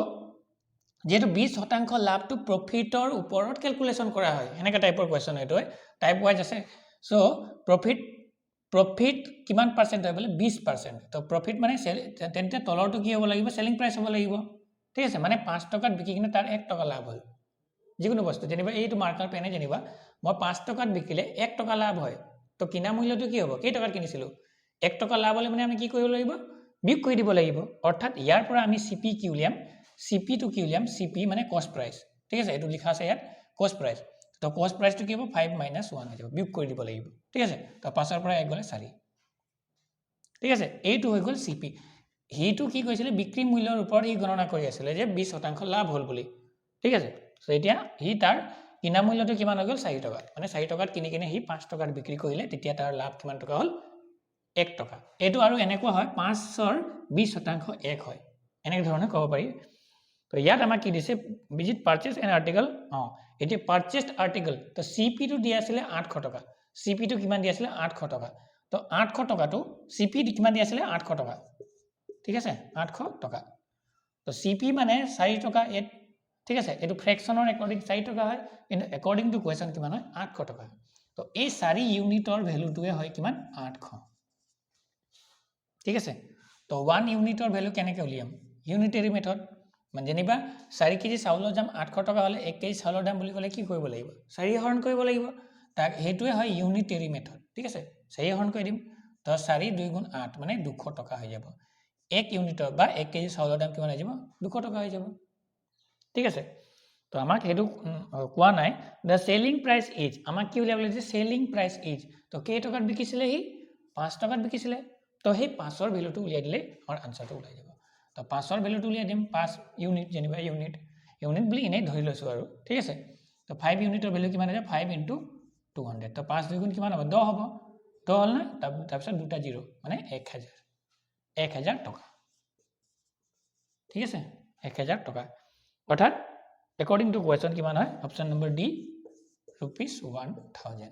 যেহেতু 20% লাভটো প্ৰফিটৰ ওপৰত ক্যালকুলেশন কৰা হয় এনেকা টাইপৰ কোৱেশ্চন এইটো টাইপ ওয়াইজ আছে সো প্ৰফিট কিমান পাৰ্সেন্ট হয় বলে 20% তো প্ৰফিট মানে তেন্তে তলৰটো কি হ'ব লাগিব সেলিং প্ৰাইস হ'ব লাগিব ঠিক আছে মানে 5 টকাত বিকি কিনে তাৰ 1 টকা লাভ হ'ল যিকোনো বস্তু যেনিবা এইটো মাৰ্কাৰ পেনে যেনিবা মই 5 টকাত বিকিলে 1 টকা লাভ হয় তো কিনা মূল্যটো কি হ'ব কেই টকাত কিনিছিলো 1 টকা লাভ হলে মানে আমি কি কৰিব লাগিব বিয়োগ কৰি দিব লাগিব অৰ্থাৎ ইয়াৰ পৰা আমি সিপি কি উলিয়াম সিপি মানে কষ্ট প্ৰাইস ঠিক আছে এটো লিখা আছে ইয়াত কষ্ট প্ৰাইস তো কষ্ট প্ৰাইসটো কি হ'ব 5 - 1 হৈ যাব বিয়োগ কৰি দিব লাগিব ঠিক আছে তো 5 ৰ পৰা 1 গলে 4 ঠিক আছে এইটো হৈ গল সিপি হেইটো কি কৈছিলে বিক্ৰী মূল্যৰ ওপৰত ই গণনা কৰি আছিল যে 20% লাভ হ'ল বুলি ঠিক আছে সো এতিয়া হি তাৰ কিনা মূল্যটো কিমান হৈ গল 4 টকা মানে 4 টকাত কিনি কিনে হি 5 টকাত বিক্ৰী কৰিলে তেতিয়া তাৰ লাভ কিমান টকা হ'ল 1 টকা এটো আৰু এনেকুৱা হয় 5 ৰ 20% 1 হয় এনেক ধৰণে ক'ব পাৰি তো ইয়াত আমাক কি দিছে ভিজিট পাৰচেজ এন আৰ্টিকল এটি পাৰচেজড আৰ্টিকল তো সিপি টো দিয়া আছিল 800 টকা সিপি টো কিমান দিয়া আছিল 800 টকা তো 800 টকাটো সিপি কিমান দিয়া আছিল 800 টকা ঠিক আছে 800 টকা তো সিপি মানে 4 টকা ঠিক আছে এটো ফ্ৰেকশনৰ একৰ্ডিং 4 টকা হয় কিন্তু একৰ্ডিং টু কোৱেশ্চন কিমান হয় 800 টকা তো এই 4 ইউনিটৰ ভ্যালুটোৱে হয় কিমান 800 ঠিক আছে তো 1 ইউনিটৰ ভ্যালু কেনেকৈ উলিয়াম ইউনিটাৰী মেথড মানে যেনিবা 4 কেজি চাউলৰ দাম 800 টকা হলে 1 কেজি চাউলৰ দাম বুলি ক'লে কি কৰিব লাগিব 4 হৰণ কৰিব লাগিব তাক হেতুৱে হয় ইউনিটাৰী মেথড ঠিক আছে 4 হৰণ কৰি দিম তো 4 2 গুণ 8 মানে 200 টকা হৈ যাব 1 ইউনিটৰ বা 1 কেজি চাউলৰ দাম কিমান হৈ যাব 200 টকা হৈ যাব ঠিক আছে তো আমাক হেতু কোৱা নাই দা সেলিং প্ৰাইস ইজ আমাক কি উলিয়াব লাগে সেলিং প্ৰাইস ইজ তো কেই টকাত বিকিছিলে হি 5 টকাত বিকিছিলে তো সেই 5 ৰ ভ্যালুটো উলিয়াই দিলে আমাৰ আনসাৰটো ওলাই যাব তো 5 ৰ ভ্যালুটো উলিয়াই দিম 5 ইউনিট যেনিবা ইউনিট বুলি এনে ধৰি লৈছো আৰু ঠিক আছে তো 5 ইউনিটৰ ভ্যালু কিমান আছে 5 * 200 তো 5 2 গুণ কিমান হ'ব 10 হ'ব 10 হল না তাৰপিছত দুটা জিৰো মানে 1000 টকা ঠিক আছে 1000 টকা অৰ্থাৎ according to question কিমান হয় অপচন নম্বৰ ডি rupees 1000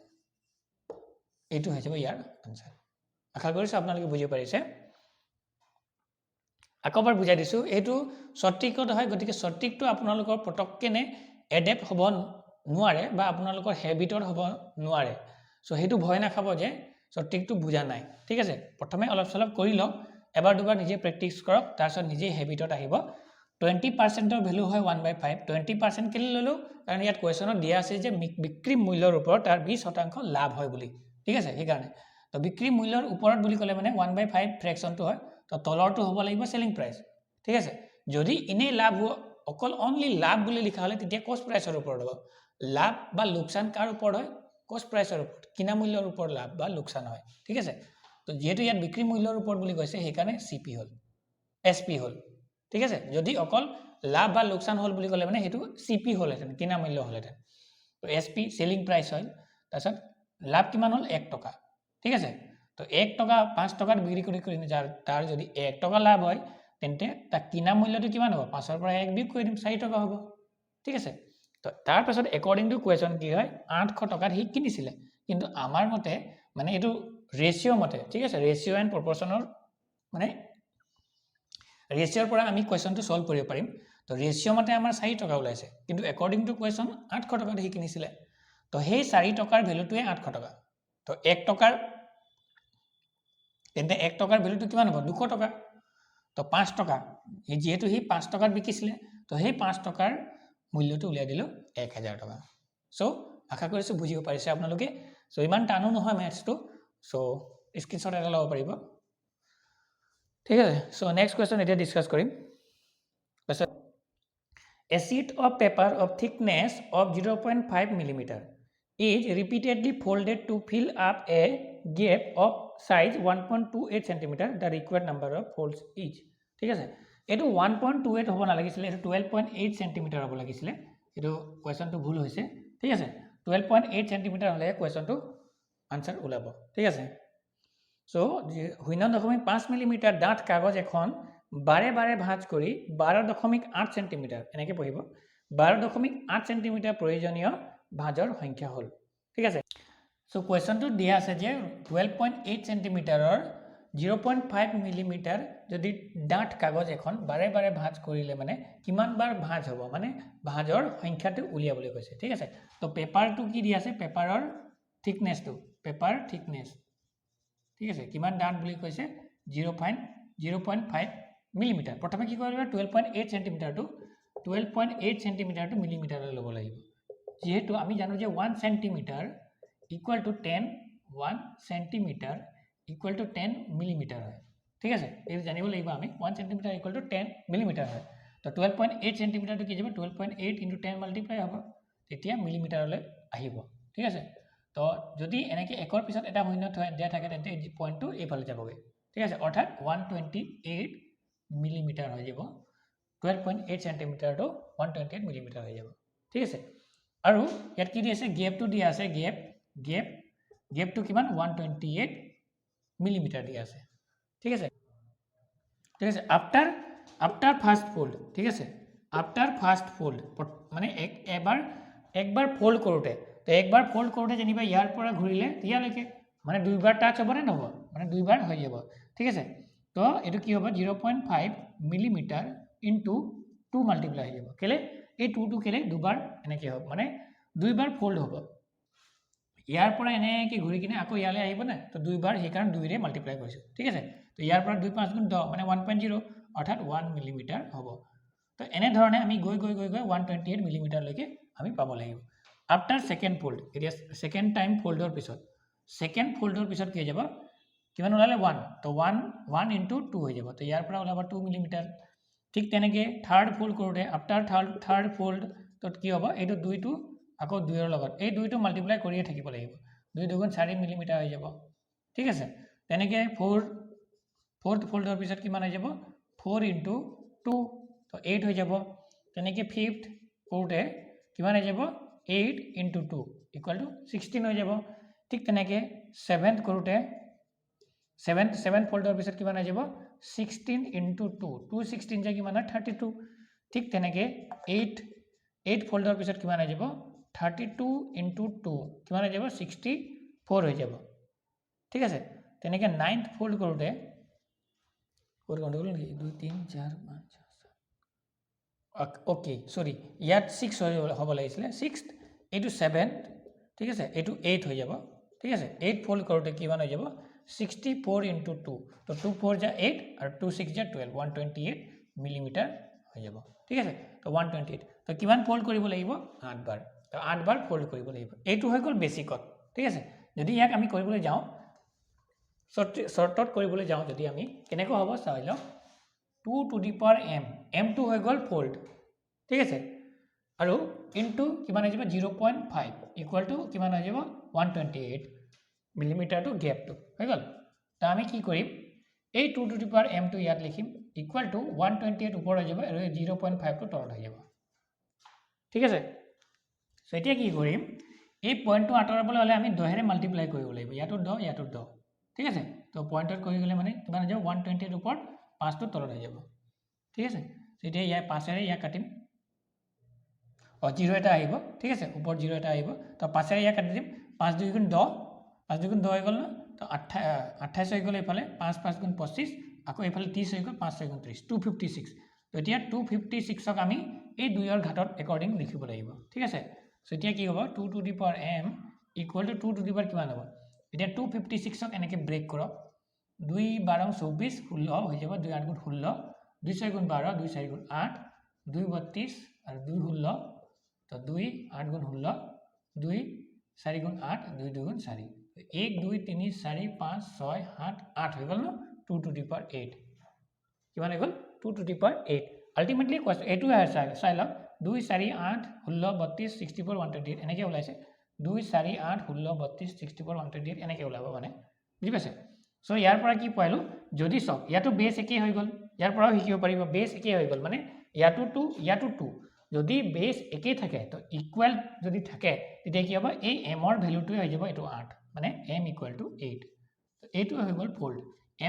এইটো হৈ যাব ইয়াৰ আনসাৰ আশা কৰিছোঁ আপোনালোকে বুজি পাৰিছে আকবাৰ বুজাই দিছোঁ এইটো সঠিকত হয় গতিকে সঠিকটো আপোনালোকৰ পটককেনে এডেপ্ট হ'ব নোৱাৰে বা আপোনালোকৰ হেবিটৰ হ'ব নোৱাৰে সো সেইটো ভয় নাখাব যে সঠিকটো বুজা নাই ঠিক আছে প্ৰথমে অলপ চলপ কৰি লওক এবাৰ দুবাৰ নিজে প্ৰেক্টিছ কৰক তাৰপিছত নিজে হেবিটত আহিব 20% ভ্যালু হয় 1/5 20% কেলে ললো কাৰণ ইয়াত কোৱেশ্যনত দিয়া আছে যে বিক্ৰী মূল্যৰ ওপৰত তাৰ 20% লাভ হয় বুলি ঠিক আছে সেই কাৰণে তো বিক্ৰী মূল্যৰ ওপৰত বুলি ক'লে মানে 1/5 ফ্ৰেকশনটো হয় তো তলৰটো হ'ব লাগিব সেলিং প্ৰাইস ঠিক আছে যদি ইনে লাভ অকল অনলি লাভ বুলি লিখা হলে তেতিয়া কষ্ট প্ৰাইসৰ ওপৰত হ'ব লাভ বা লোকসান কাৰ ওপৰত হয় কষ্ট প্ৰাইসৰ ওপৰত কিনা মূল্যৰ ওপৰত লাভ বা লোকসান হয় ঠিক আছে তো যেহেতু ইয়াত বিক্ৰী মূল্যৰ ওপৰত বুলি কৈছে সেই কাৰণে সিপি হল এসপি হল ঠিক আছে যদি অকল লাভ বা লোকসান হল বুলি ক'লে মানে হেতু সিপি হলহেতেন কিনা মূল্য হলহেতেন তো এসপি সেলিং প্ৰাইস হয় তাৰছত লাভ কিমান হল 1 টকা ঠিক আছে তো 1 টকা 5 টকাত বিক্ৰী কৰি তাৰ যদি 1 টকা লাভ হয় তেন্তে তা কিনা মূল্যটো কিমান হ'ব 5 ৰ পৰা 1 বিয়োগ কৰি দিম 4 টকা হ'ব ঠিক আছে তো তাৰ পাছত একৰ্ডিং টু কোৱেশ্যন কি হয় 800 টকাত হি কিনিছিলে কিন্তু আমাৰ মতে মানে এটো ৰেশিও মতে ঠিক আছে ৰেশিও এন্ড প্ৰপৰচনৰ মানে ৰেশিওৰ পৰা আমি কোৱেশ্যনটো সলভ কৰিব পাৰিম তো ৰেশিও মতে আমাৰ 4 টকা ওলাইছে কিন্তু একৰ্ডিং টু কোৱেশ্যন 800 টকাত হি কিনিছিলে তো সেই 4 টকাৰ ভ্যালুটোৱে 800 টকা তো 1 টকাৰ তেন্তে 1 টকাৰ ভ্যালুটো কিমান হ'ব 200 টকা তো 5 টকা যেহেতু হি 5 টকাত বিকিছিলে তো সেই 5 টকাৰ মূল্যটো উলিয়াই দিলো 1000 টকা সো আশা কৰিছো বুজিব পাৰিছে আপোনালোকে সো ইমান টানো নহয় ম্যাথছটো সো স্ক্ৰিনশ্বট এটা ল'ব পাৰিব ঠিক আছে সো নেক্সট কোৱেশ্যন এতিয়া ডিসকাস কৰিম A sheet of paper of thickness of 0.5 millimeter is repeatedly folded to fill up a gap of size 1.28 cm. The required number of folds each. ঠিক আছে এটো 1.28 হ'ব নালাগিছিল এটো 12.8 cm হ'ব লাগিছিল এটো কোৱেশ্যনটো ভুল হৈছে ঠিক আছে 12.8 cm হলে কোৱেশ্যনটো আনসাৰ ওলাব ঠিক আছে সো 0.5 মিলিমিটাৰ ডাঠ কাগজ এখন বাৰে বাৰে ভাঁজ কৰি 12.8 সেন্টিমিটাৰ এনেকৈ পঢ়িব 12.8 সেন্টিমিটাৰ প্ৰয়োজনীয় ভাঁজৰ সংখ্যা হল ঠিক আছে সো কোৱেশ্যনটো দিয়া আছে যে 12.8 সেন্টিমিটাৰৰ 0.5 মিলিমিটাৰ যদি ডাঠ কাগজ এখন বাৰে বাৰে ভাঁজ কৰিলে মানে কিমান বাৰ ভাঁজ হ'ব মানে ভাঁজৰ সংখ্যাটো উলিয়াবলৈ কৈছে ঠিক আছে তো পেপাৰটো কি দিয়া আছে পেপাৰৰ থিকনেসটো পেপাৰ থিকনেস ঠিক আছে কিমান ডাঠ বুলি কৈছে 0.5 মিলিমিটাৰ প্ৰথমে কি কৰিব 12.8 সেন্টিমিটাৰটো 12.8 সেন্টিমিটাৰটো মিলিমিটাৰলৈ ল'ব লাগিব যেহেতু আমি জানো যে 1 centimetre equal to 10 1 centimetre equal to 10 millimetre হয় ঠিক আছে এই জানিব লাগিব আমি 1 সেন্টিমিটাৰ ইকুয়াল টু 10 মিলিমিটাৰ হয় তো 12.8 সেন্টিমিটাৰটো কি যাব 12.8 * 10 মাল্টিপ্লাই হ'ব তেতিয়া মিলিমিটাৰলৈ আহিব ঠিক আছে তো যদি এনেকে একৰ পিছত এটা শূন্য দিয়া থাকে তেন্তে এই পইণ্টটো এইফালে যাবগে ঠিক আছে অৰ্থাৎ 128 মিলিমিটাৰ হৈ যাব 12.8 সেন্টিমিটাৰটো 128 মিলিমিটাৰ হৈ যাব ঠিক আছে আৰু ইয়াত কি দি আছে গেপটো দিয়া আছে গেপটো কিমান 128 মিলিমিটাৰ দিয়া আছে ঠিক আছে আফটাৰ ফাৰ্স্ট ফোল্ড ঠিক আছে আফটাৰ ফাৰ্স্ট ফোল্ড মানে একবাৰ ফোল্ড কৰোতে তো একবাৰ ফোল্ড কৰোতে যেনিবা ইয়াৰ পৰা ঘূৰিলে ইয়ালৈকে মানে দুইবাৰ টাচ হ'ব নে নহব মানে দুইবাৰ হৈ যাব ঠিক আছে তো এটো কি হ'ব 0.5 মিলিমিটাৰ ইনটু 2 মাল্টিপ্লাই হৈ যাব কেলে এই 2 টো কেলে দুবাৰ এনেকে হ'ব মানে দুইবাৰ ফোল্ড হ'ব ইয়াৰ পৰা এনেকে ঘূৰি কিনে আকৌ ইয়ালে আহিব না তো দুইবাৰ সেই কাৰণ 2 ৰে মাল্টিপ্লাই কৰিছো ঠিক আছে তো ইয়াৰ পৰা 2 5 গুণ 10 মানে 1.0 অৰ্থাৎ 1 মিলিমিটাৰ হ'ব তো এনে ধৰণে আমি গৈ 128 মিলিমিটাৰ লৈকে আমি পাব লাগিব আফটাৰ সেকেন্ড ফোল্ড এটা সেকেন্ড টাইম ফোল্ডৰ পিছত সেকেন্ড ফোল্ডৰ পিছত কি হৈ যাব কিমান ওলালে 1 তো 1 ইনটু 2 হৈ যাব তো ইয়াৰ পৰা ওলাব 2 মিলিমিটাৰ ঠিক তেনেকে থাৰ্ড ফোল্ড কৰোতে আফটাৰ থাৰ্ড ফোল্ড তো কি হ'ব এইটো 2 টো আকৌ 2 ৰ লগত এই 2 টো মাল্টিপ্লাই কৰিয়ে থাকিব লাগিব 2 দুগুণ 4 মিলিমিটাৰ হৈ যাব ঠিক আছে তেনেকে ফোৰ্থ ফোল্ডৰ পিছত কিমান হৈ যাব 4 ইনটু 2 তো 8 হৈ যাব তেনেকে ফিফথ কৰোতে কিমান হৈ যাব 8 ইনটু 2 ইকুয়াল টু 16 হৈ যাব ঠিক তেনেকে সেভেন্থ কৰোতে 7 ফোল্ডৰ পিছত কিমান হৈ যাব 16 ইনটু 2 216 যে কিমান হয় 32 ঠিক তেনেকে 8 ফোল্ডৰ পিছত কিমান হৈ যাব 32 ইনটু 2 কিমান হৈ যাব 64 হৈ যাব ঠিক আছে তেনেকৈ 9th ফ'ল্ড কৰোঁতে ক'ত গণ্ডগোল নেকি 2 3 4 5 অ'কে সৰি ইয়াত 6 হ'ব লাগিছিলে 6th এইটো 7th ঠিক আছে এইটো 8 হৈ যাব ঠিক আছে 8 ফ'ল্ড কৰোঁতে কিমান হৈ যাব 64 into 2 তো 2 4 যা 8 আৰু 2 6 যা 12 128 মিলিমিটাৰ হৈ যাব ঠিক আছে তো 128 তো কিমান ফ'ল্ড কৰিব লাগিব 8 বাৰ তো 8 বাৰ ফ'ল্ড কৰিব লাগিব এইটো হৈ গ'ল বেসিকত ঠিক আছে যদি ইয়াক আমি কৰিবলৈ যাওঁ শৰ্টত কৰিবলৈ যাওঁ যদি আমি কেনেকৈ হ'ব চাই লওঁ 2 to the power m m2 হৈ গ'ল ফ'ল্ড ঠিক আছে আৰু ইনটু কিমান হৈ যাব 0.5 ইকুয়াল টু কিমান হৈ যাব 128 মিলিমিটাৰ টু গ্যাপটো হৈ গ'ল তো আমি কি কৰিম এই 2 to the power m টো ইয়াত লিখিম ইকুয়াল টু 128 ওপৰ হৈ যাব আৰু 0.5 টো তলত হৈ যাব ঠিক আছে সো এতিয়া কি কৰিম এই পইণ্টটো আঁতৰাবলৈ হ'লে আমি 10 ৰে মাল্টিপ্লাই কৰিব লাগিব ইয়াটো 10 ইয়াটো 10 ঠিক আছে তো পইণ্টত কৰি গ'লে মানে কিমান হৈ যাব 128 ওপৰ 5 টো তলত হৈ যাব ঠিক আছে সো এতিয়া ইয়াৰ 5 ৰে ইয়া কাটিম और 0 এটা আহিব ঠিক আছে উপৰ 0 এটা আহিব তো 5 ৰে ইয়া কাটি দিম 5 2 গুণ 10 5 2 গুণ 10 হৈ গ'ল না তো 28 হৈ গ'ল এইফালে 5 5 গুণ 25 আকৌ এইফালে 30 হৈ গ'ল 5 6 গুণ 30 256 তো এতিয়া 256 ক আমি এই দুইৰ ঘাটত একৰ্ডিং লিখিব লাগিব ঠিক আছে সো এতিয়া কি হ'ব 2 to the power m equal to 2 to the power কিমান হ'ব এতিয়া 256 ক এনেকৈ ব্ৰেক কৰক 2 12 24 16 হৈ যাব 2 8 গুণ 16 2 6 গুণ 12 2 4 গুণ 8 2 32 আৰু 2 16 तो 2 8 गुण 16 2 4 गुण 8 2 2 गुण 4 1 2 3 4 5 6 7 8 হৈ গ'ল ন 2 to the power 8 কিমান হৈ গ'ল 2 to the power 8 আলটিমেটলি এটো চাই লওক 2 4 8 16 32 64 128 এনেকৈ ওলাইছে 2 4 8 16 32 64 128 এনেকৈ ওলাব মানে বুজি পাইছে সো ইয়াৰ পৰা কি পাইলো যদি সব ইয়াটো বেস একেই হৈ গ'ল ইয়াৰ পৰাও শিকিব পাৰিব বেস একেই হৈ গ'ল মানে ইয়াটো 2 ইয়াটো 2 যদি বেস একেই থাকে তো ইকুয়াল যদি থাকে তেতিয়া কি হ'ব এই m ৰ ভ্যালুটো হৈ যাব এটো 8 মানে m ইকুয়াল টু 8 তো এটো হৈ গ'ল ফোল্ড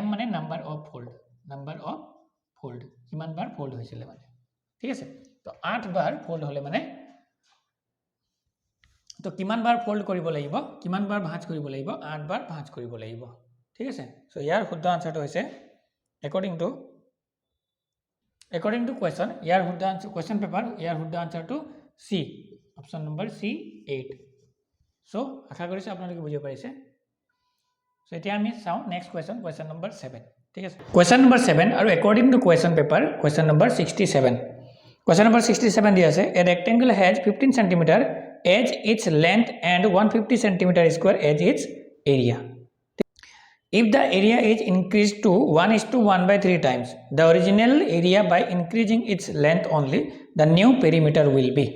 m মানে নাম্বাৰ অফ ফোল্ড কিমান বাৰ ফোল্ড হৈছিল মানে ঠিক আছে তো 8 বাৰ ফোল্ড হলে মানে তো কিমান বাৰ ফোল্ড কৰিব লাগিব কিমান বাৰ ভাঁজ কৰিব লাগিব 8 বাৰ ভাঁজ কৰিব লাগিব ঠিক আছে সো ইয়াৰ শুদ্ধ আনসাৰটো হৈছে According to question, here would the answer question paper, here would the answer to C. Option number C 8. So, আশা কৰিছো আপোনালোকে বুজি পাইছে। So, এতিয়া আমি চাও next question number 7. ঠিক আছে। Question number 7 আৰু according to question paper, question number 67. Question number 67 দিয়া আছে, a rectangle has 15 cm as its length and 150 cm square as its area. If the area is increased to 1:1/3 times the original area by increasing its length only, the new perimeter will be.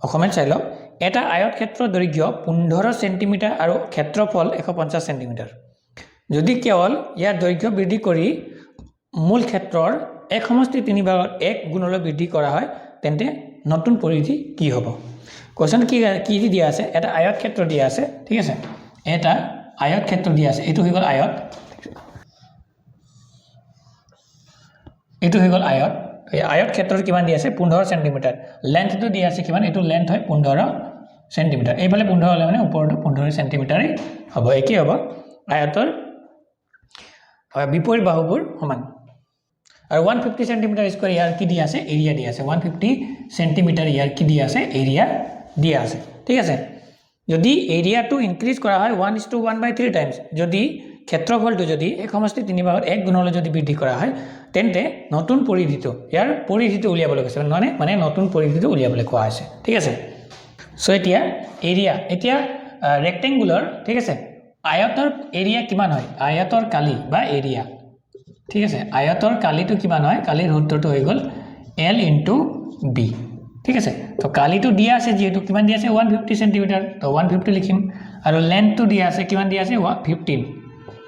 অসমত চাই লওক এটা আয়তক্ষেত্ৰ দৈৰ্ঘ্য 15 centimetre আৰু ক্ষেত্ৰফল 150 centimetre যদি কেৱল ইয়াৰ দৈৰ্ঘ্য বৃদ্ধি কৰি মূল ক্ষেত্ৰৰ এক সমষ্টি 3 ভাগৰ 1 গুণলৈ বৃদ্ধি কৰা হয় তেন্তে নতুন পৰিধি কি হ'ব কোৱেশ্চন কি দিয়া আছে এটা আয়তক্ষেত্ৰ দিয়া আছে ঠিক আছে এটা আয়ত ক্ষেত্ৰ দিয়া আছে এটো হৈ গ'ল আয়ত এটো হৈ গ'ল আয়ত এই আয়ত ক্ষেত্ৰৰ কিমান দিয়া আছে 15 সেন্টিমিটাৰ লেন্থটো দিয়া আছে কিমান এটো লেন্থ হয় 15 সেন্টিমিটাৰ এইফালে 15 হলে মানে ওপৰটো 15 সেন্টিমিটাৰই হ'ব একে হ'ব আয়তৰ বিপৰীত বাহুবোৰ সমান আৰু 150 সেন্টিমিটাৰ স্কয়াৰ ইয়াৰ কি দিয়া আছে এৰিয়া দিয়া আছে 150 সেন্টিমিটাৰ ইয়াৰ কি দিয়া আছে এৰিয়া দিয়া আছে ঠিক আছে যদি এৰিয়াটো ইনক্ৰিজ কৰা হয় 1:1/3 টাইমছ যদি ক্ষেত্ৰফলটো যদি এক সমষ্টি 3 ভাগৰ 1 গুণলৈ যদি বৃদ্ধি কৰা হয় তেন্তে নতুন পৰিধিটো ইয়াৰ পৰিধিটো উলিয়াবলৈ কৈছে মানে নতুন পৰিধিটো উলিয়াবলৈ কোৱা হৈছে ঠিক আছে সো এতিয়া এৰিয়া এতিয়া ৰেক্টেঙ্গুলাৰ ঠিক আছে আয়তৰ এৰিয়া কিমান হয় আয়তৰ কালি বা এৰিয়া ঠিক আছে আয়তৰ কালিটো কিমান হয় কালিৰ সূত্ৰটো হৈ গ'ল L * B ঠিক আছে তো কালিটো দিয়া আছে যেহেতু কিমান দিয়া আছে 150 সেন্টিমিটার তো 150 লিখিম আৰু লেন্থটো দিয়া আছে কিমান দিয়া আছে 15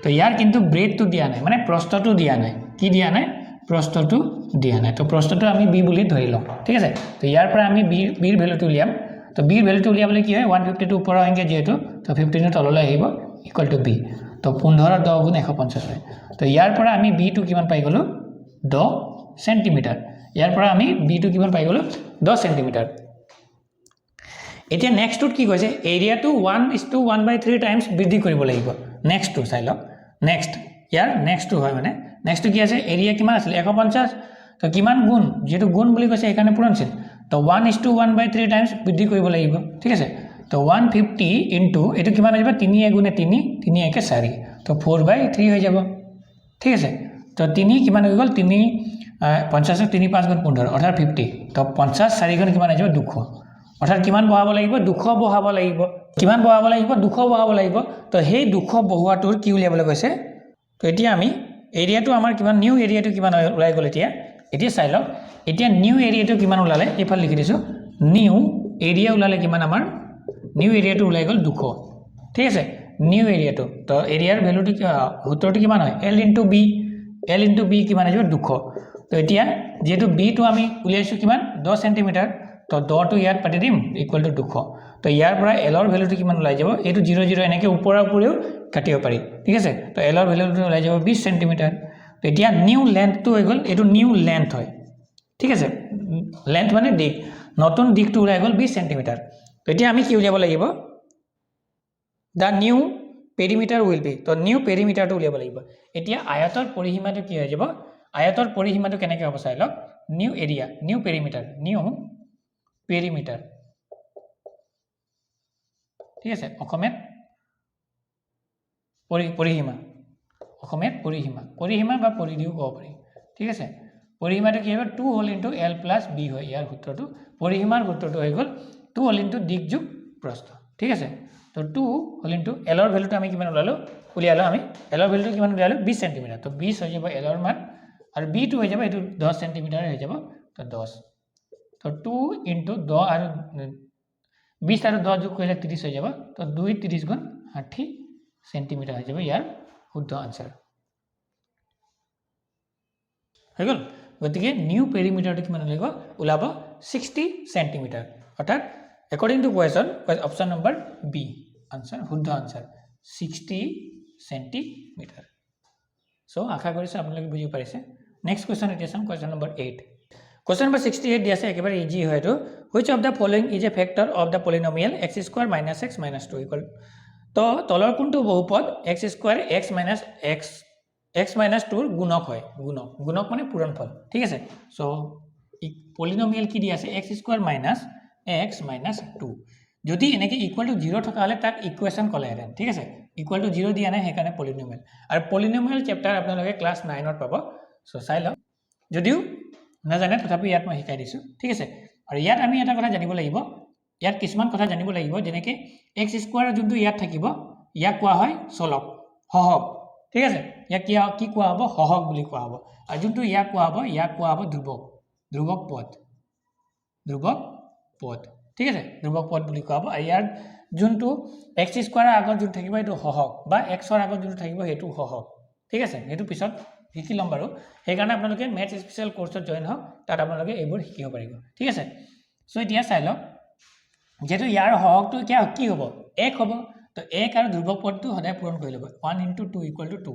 তো ইয়াৰ কিন্তু ব্ৰেডটো দিয়া নাই মানে প্ৰস্থটো দিয়া নাই কি দিয়া নাই প্ৰস্থটো দিয়া নাই তো প্ৰস্থটো আমি b বুলি ধৰি লম ঠিক আছে তো ইয়াৰ পৰা আমি b ৰ ভ্যালুটো উলিয়াম তো b ৰ ভ্যালুটো উলিয়াবলৈ কি হয় 150 টো ওপৰ আহিগে যেহেতু তো 15 ৰ তললৈ আহিব ইকুয়াল টু b তো 15 10 গুণ 150 হয় তো ইয়াৰ পৰা আমি b টো কিমান পাই গলো 10 সেন্টিমিটাৰ ইয়াৰ পৰা আমি b টো কিমান পাই গলো 10 সেন্টিমিটাৰ এতিয়া নেক্সটটো কি কৈছে এৰিয়াটো 1:1/3 টাইমছ বৃদ্ধি কৰিব লাগিব নেক্সটটো চাই লওক নেক্সট ইয়াৰ নেক্সটটো হয় মানে নেক্সটটো কি আছে এৰিয়া কিমান আছিল 150 তো কিমান গুণ যেটো গুণ বুলি কৈছে এখানে পূৰণছিল তো 1:1/3 টাইমছ বৃদ্ধি কৰিব লাগিব ঠিক আছে তো 150 ইনটু এটো কিমান হৈ যাব 3 গুণে 3 3 একে 4 তো 4/3 হৈ যাব ঠিক আছে তো 3 কিমান হৈ গল 3 50 3 5 গুণ 15 অৰ্থাৎ 50 তো 50 4 গুণ কিমান হৈ যাব 200 অৰ্থাৎ কিমান বহাব লাগিব 200 বহাব লাগিব কিমান বহাব লাগিব 200 বহাব লাগিব তো সেই 200 বহাটোৰ কি উলিয়াবলৈ কৈছে তো এতিয়া আমি এৰিয়াটো আমাৰ কিমান নিউ এৰিয়াটো কিমান ওলাই গল এতিয়া চাই লওক এতিয়া নিউ এৰিয়াটো কিমান ওলালে এফাল লিখি দিছো নিউ এৰিয়া ওলালে কিমান আমাৰ নিউ এৰিয়াটো ওলাই গল 200 ঠিক আছে নিউ এৰিয়াটো তো এৰিয়াৰ ভ্যালুটো সূত্ৰটো কিমান হয় L * B কিমান আহিব 200 তো এতিয়া যেটো B টো আমি উলিয়াইছো কিমান 10 সেমি তো 10 টো ইয়াত পাতি দিম ইকুৱেল টু 200 তো ইয়াৰ পৰা L ৰ ভ্যালুটো কিমান ওলাই যাব এটো 00 এনেকে ওপৰৰ উপৰেও কাটিব পাৰি ঠিক আছে তো L ৰ ভ্যালুটো ওলাই যাব 20 সেমি তো এতিয়া নিউ লেন্থটো হৈ গল এটো নিউ লেন্থ হয় ঠিক আছে লেন্থ মানে দিক নতুন দিকটো ওলাই গল 20 সেমি তো এতিয়া আমি কি উলিয়াব লাগিব দা নিউ পেৰিমিটাৰ উইল বি তো নিউ পেৰিমিটাৰটো উলিয়াব লাগিব এতিয়া আয়তৰ পৰিসীমাটো কি হৈ যাব আয়তৰ পৰিসীমাটো কেনেকৈ হ'ব চাই লওক নিউ এৰিয়া নিউ পেৰিমিটাৰ ঠিক আছে অসমীয়াত পৰিসীমা বা পৰিধিও ক'ব পাৰি ঠিক আছে পৰিসীমাটো কি হ'ব 2 হোল ইনটু L + B হয় ইয়াৰ সূত্ৰটো পৰিসীমাৰ সূত্ৰটো হৈ গল 2 হোল ইনটু দিক যোগ প্ৰস্থ ঠিক আছে তো 2 হোল ইনটু L ৰ ভ্যালুটো আমি কিমান উলিয়ালো আমি L ৰ ভ্যালুটো কিমান উলিয়ালো 20 সেমি তো 20 হৈ যাব L ৰ মান আৰু B টো হৈ যাব এটো 10 সেমি হৈ যাব তো 10 তো 2 ইনটু 10 আৰু 20 আৰু 10 যোগ কৰিলে 30 হৈ যাব তো 2 30 গুণ 60 সেমি হৈ যাব ইয়াৰ শুদ্ধ আনসাৰ হৈ গল গতিকে নিউ পেৰিমিটাৰটো কিমান ওলাব 60 সেমি অৰ্থাৎ according to question option number B answer শুদ্ধ আনসাৰ 60 সেমি so আশা কৰিছো আপোনালোকে বুজি পাৰিছে নেক্সট কোৱেশ্চন এতিয়া চাম কোৱেশ্চন নম্বৰ 8 কোৱেশ্চন নম্বৰ 68 দিয়া আছে একেবাৰে ইজি হয় তো which of the following is a factor of the polynomial x² - x - 2 equal তো তলৰ কোনটো বহুপদ x² x - 2 ৰ গুণক হয় গুণক মানে পূৰণফল ঠিক আছে সো পলিনোমিয়াল কি দিয়া আছে x² - x - 2 যদি এনেকে ইকুৱেল টু 0 থকা হলে তাক ইকুৱেশন কলে হেতেন ঠিক আছে ইকুৱেল টু 0 দিয়া নাই হেকাৰণে পলিনোমিয়াল আৰু পলিনোমিয়াল চেপ্টাৰ আপোনালোকে ক্লাস 9 ত পাব সো চাই লওক যদিও নাজানে তথাপি ইয়াত মই শিকাই দিছো ঠিক আছে আৰু ইয়াত আমি এটা কথা জানিব লাগিব ইয়াত কিছুমান কথা জানিব লাগিব যেনেকে x² যোনটো ইয়াত থাকিব ইয়াক কোৱা হয় চলক হহক ঠিক আছে ইয়াক কি কোৱা হ'ব হহক বুলি কোৱা হ'ব আৰু যোনটো ইয়াক কোৱা হ'ব ধ্ৰুৱক পদ ঠিক আছে ধ্ৰুৱক পদ বুলি কোৱা হ'ব আৰু ইয়াৰ যোনটো x² আগত যোন থাকিব এটো হহক বা x ৰ আগত যোনটো থাকিব হেতু হহক ঠিক আছে হেতু পিছত শিকি লম বাৰু হেকাৰণে আপোনালোকে মেথছ স্পেশাল কোৰ্সত জয়েন হওক তাত আপোনালোকে এইবোৰ শিকিব পাৰিব ঠিক আছে সো এতিয়া চাই লওক যেটো ইয়াৰ হহকটো কি হ'ব 1 হ'ব তো 1 আৰু ধ্ৰুৱক পদটো সদায় পূৰণ কৰি ল'ব 1 * 2 = 2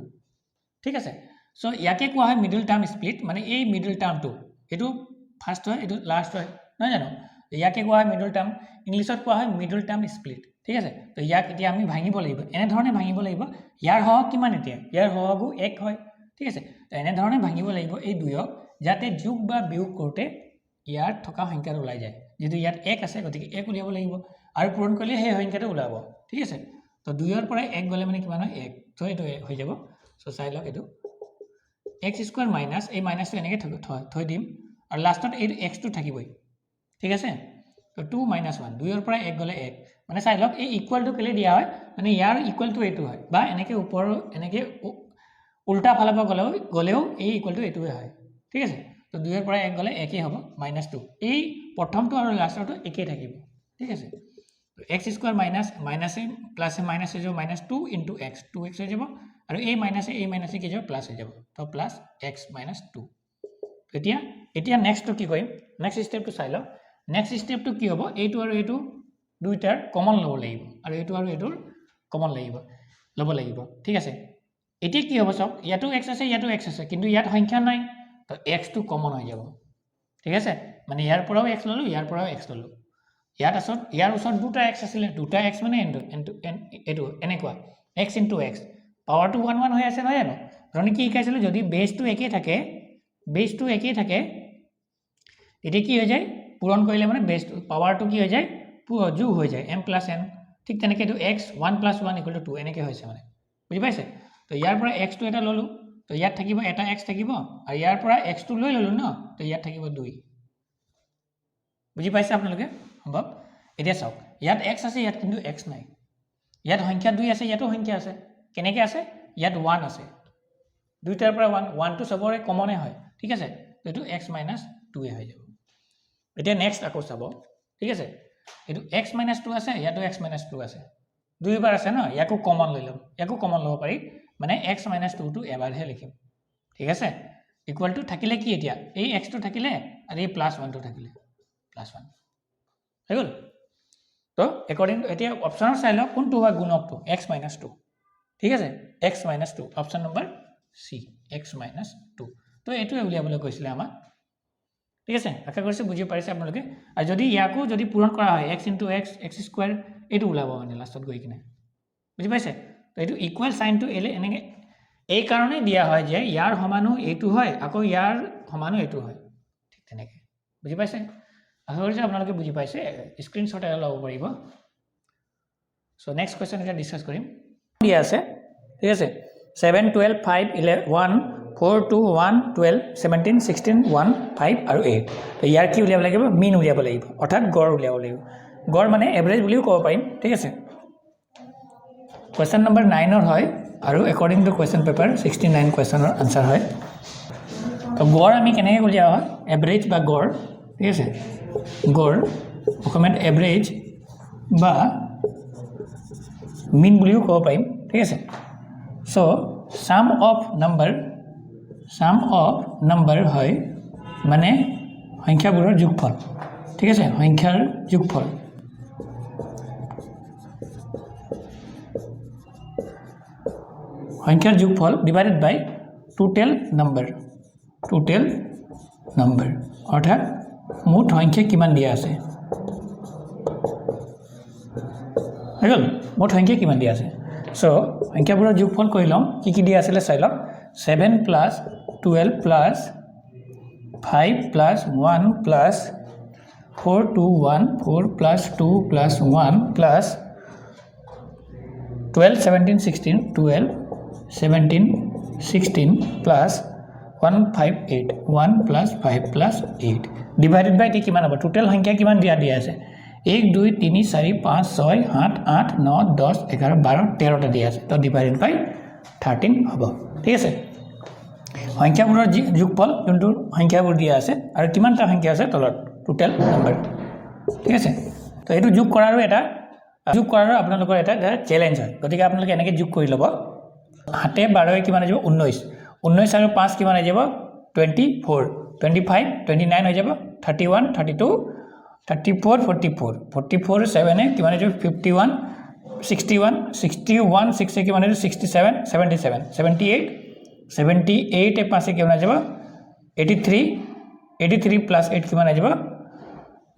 ঠিক আছে সো ইয়াকে কোৱা হয় মিডল টাৰ্ম স্প্লিট মানে এই মিডল টাৰ্মটো এটো ফাৰ্স্ট হয় এটো লাস্ট হয় নহয় জানো ইয়াকে কোৱা হয় মিডল টাৰ্ম ইংলিশত কোৱা হয় মিডল টাৰ্ম স্প্লিট ঠিক আছে তো ইয়াক এতিয়া আমি ভাঙিব লাগিব এনে ধৰণে ভাঙিব লাগিব ইয়াৰ হহক কিমান এতিয়া ইয়াৰ হহকো 1 হয় ঠিক আছে তো এনে ধৰণে ভাঙিব লাগিব এই দুয়ক যাতে যোগ বা বিয়োগ কৰোতে ইয়াৰ থকা সংখ্যাটো ওলাই যায় যেটো ইয়াত 1 আছে গতিকে 1 উলিয়াব লাগিব আৰু পূৰণ কৰিলে সেই সংখ্যাটো ওলাব ঠিক আছে তো 2 ৰ পৰা 1 গলে মানে কিমান হয় 1 তো এটো হৈ যাব সো চাই লওক এটো x² মাইনাস এই মাইনাসটো এনেকে থৈ দিম আৰু লাষ্টত এই x টো থাকিবই ঠিক আছে তো 2 - 1 2 ৰ পৰা 1 গলে 1 মানে চাই লওক এই ইকুৱেল টু কেলে দিয়া হয় মানে ইয়াৰ ইকুৱেল টু এটো হয় বা এনেকে ওপৰ এনেকে উল্টা ফালৰ পৰা গলেও এই ইকুৱেল টু এটোৱে হয় ঠিক আছে তো 2 ৰ পৰা 1 গলে 1 হ'ব -2 এই প্ৰথমটো আৰু লাষ্টৰটো একেই থাকিব ঠিক আছে তো x² মাইনাস প্লাস মাইনাস হৈ যাব -2 * x 2x হৈ যাব আৰু এই মাইনাসে কি যাব প্লাস হৈ যাব তো প্লাস x - 2 এতিয়া নেক্সটটো কি কৰিম নেক্সট স্টেপটো চাই লওক নেক্সট স্টেপটো কি হ'ব এইটো আৰু এইটো দুইটাৰ কমন ল'ব লাগিব আৰু এইটো আৰু এইটোৰ কমন ল'ব লাগিব ঠিক আছে এতিয়া কি হ'ব সব ইয়াতো x আছে কিন্তু ইয়াত সংখ্যা নাই তো x টো কমন হৈ যাব ঠিক আছে মানে ইয়াৰ পৰাও x ললো ইয়াৰ পৰাও x ললো ইয়াৰ ওচৰত দুটা x আছিল দুটা x মানে এটো এনেকুৱা x * x পাৱাৰটো 1 1 হৈ আছে নহয় জানো ধৰণে কি শিকাইছিলো যদি বেছটো একেই থাকে তেতিয়া কি হৈ যায় পূৰণ কৰিলে মানে বেছটো পাৱাৰটো কি হৈ যায় যোগ হৈ যায় m + n ঠিক তেনেকৈ এইটো x 1 + 1 = 2 এনেকৈ হৈছে মানে বুজি পাইছে তো ইয়াৰ পৰা x টো এটা ললো তো ইয়াত থাকিব এটা x থাকিব আৰু ইয়াৰ পৰা x টো লৈ ললো ন তো ইয়াত থাকিব 2 বুজি পাইছে আপোনালোকে সম্ভৱ এতিয়া চাওক ইয়াত x আছে ইয়াত কিন্তু x নাই ইয়াত সংখ্যা 2 আছে ইয়াতো সংখ্যা আছে কেনেকৈ আছে ইয়াত 1 আছে দুইটাৰ পৰা 1 টো সবৰে কমনে হয় ঠিক আছে তো এইটো x - 2 হৈ যাব এতিয়া নেক্সট আকৌ চাব ঠিক আছে এইটো x - 2 আছে ইয়াতো x - 2 আছে দুইবাৰ আছে ন ইয়াকো কমন লৈ লম ইয়াকো কমন ল'ব পাৰি মানে x - 2 টো এবাৰহে লিখিম ঠিক আছে ইকুয়াল টু থাকিলে কি এতিয়া এই x টো থাকিলে আৰু এই +1 টো থাকিলে +1 হৈ গ'ল তো একৰ্ডিং এতিয়া অপচনৰ চাই লওক কোনটো হয় গুণকটো x - 2 ঠিক আছে x - 2 অপচন নম্বৰ সি x - 2 তো এইটোৱে উলিয়াবলৈ কৈছিলে আমাক ঠিক আছে আশা কৰিছো বুজি পাৰিছে আপোনালোকে আৰু যদি ইয়াকো যদি পূৰণ কৰা হয় x * x x² এইটো ওলাব মানে লাষ্টত গৈ কিনে বুজি পাইছে তো এইটো ইকুৱেল সাইনটো এলে এনেকে এই কাৰণে দিয়া হয় যে ইয়াৰ সমানো এইটো হয় আকৌ ইয়াৰ সমানো এইটো হয় ঠিক তেনেকে বুজি পাইছে আশা কৰিছো আপোনালোকে বুজি পাইছে স্ক্ৰিনশ্বট এটা ল'ব পাৰিব সো নেক্সট কোৱেশ্চন এটা ডিসকাস কৰিম দিয়া আছে ঠিক আছে 7 12 5 11 1 4 2 1 12 17 16 1 5 আৰু 8 তো ইয়াৰ কি উলিয়াব লাগিব মিন উলিয়াব লাগিব অৰ্থাৎ গড় উলিয়াব লাগিব গড় মানে এভাৰেজ বুলিও ক'ব পাৰিম ঠিক আছে কোৱেশ্চন নম্বৰ 9 ৰ হয় আৰু একৰ্ডিং টু কোৱেশ্চন পেপাৰ 69 কোৱেশ্চনৰ আনসাৰ হয় তো গড় আমি কেনেকৈ উলিয়াও হয় এভাৰেজ বা গড় ঠিক আছে গড় অসমীয়াত এভাৰেজ বা মিন বুলিও ক'ব পাৰিম ঠিক আছে সো sum of number হয় মানে সংখ্যাবোৰৰ যোগফল ঠিক আছে সংখ্যাৰ যোগফল ডিভাইডেড বাই টোটাল নাম্বাৰ অৰ্থাৎ মুঠ সংখ্যা কিমান দিয়া আছে হল মুঠ সংখ্যা কিমান দিয়া আছে সো সংখ্যাবোৰৰ যোগফল কৰি লম কি দিয়া আছিল চাই লওক 7 + 12 + 5 + 1 + 4 2 1 4 + 2 + 1 + 12 17 16 12 17 16 + 1 5 8 1 + 5 + 8 ডিভাইডেড বাই কিমান হ'ব টোটাল সংখ্যা কিমান দিয়া আছে 1 2 3 4 5 6 7 8 9 10 11 12 13টা দিয়া আছে তো ডিভাইডেড বাই 13 হ'ব ঠিক আছে সংখ্যাবোৰৰ যোগফল যোনটো সংখ্যাবোৰ দিয়া আছে আৰু কিমানটা সংখ্যা আছে তলত টোটাল নাম্বাৰ ঠিক আছে তো এইটো যোগ কৰাৰো আপোনালোকৰ এটা চ্যালেঞ্জ হয় গতিকে আপোনালোকে এনেকৈ যোগ কৰি ল'ব 7 12 কিমান হৈ যাব 19 19 আৰু 5 কিমান হৈ যাব 24 25 29 হৈ যাব 31 32 34 44 44 7 কিমান হৈ যাব 51 61 61 6 কিমান হৈ যাব 67 77 78 78 5 কিমান হৈ যাব 83 83 + 8 কিমান হৈ যাব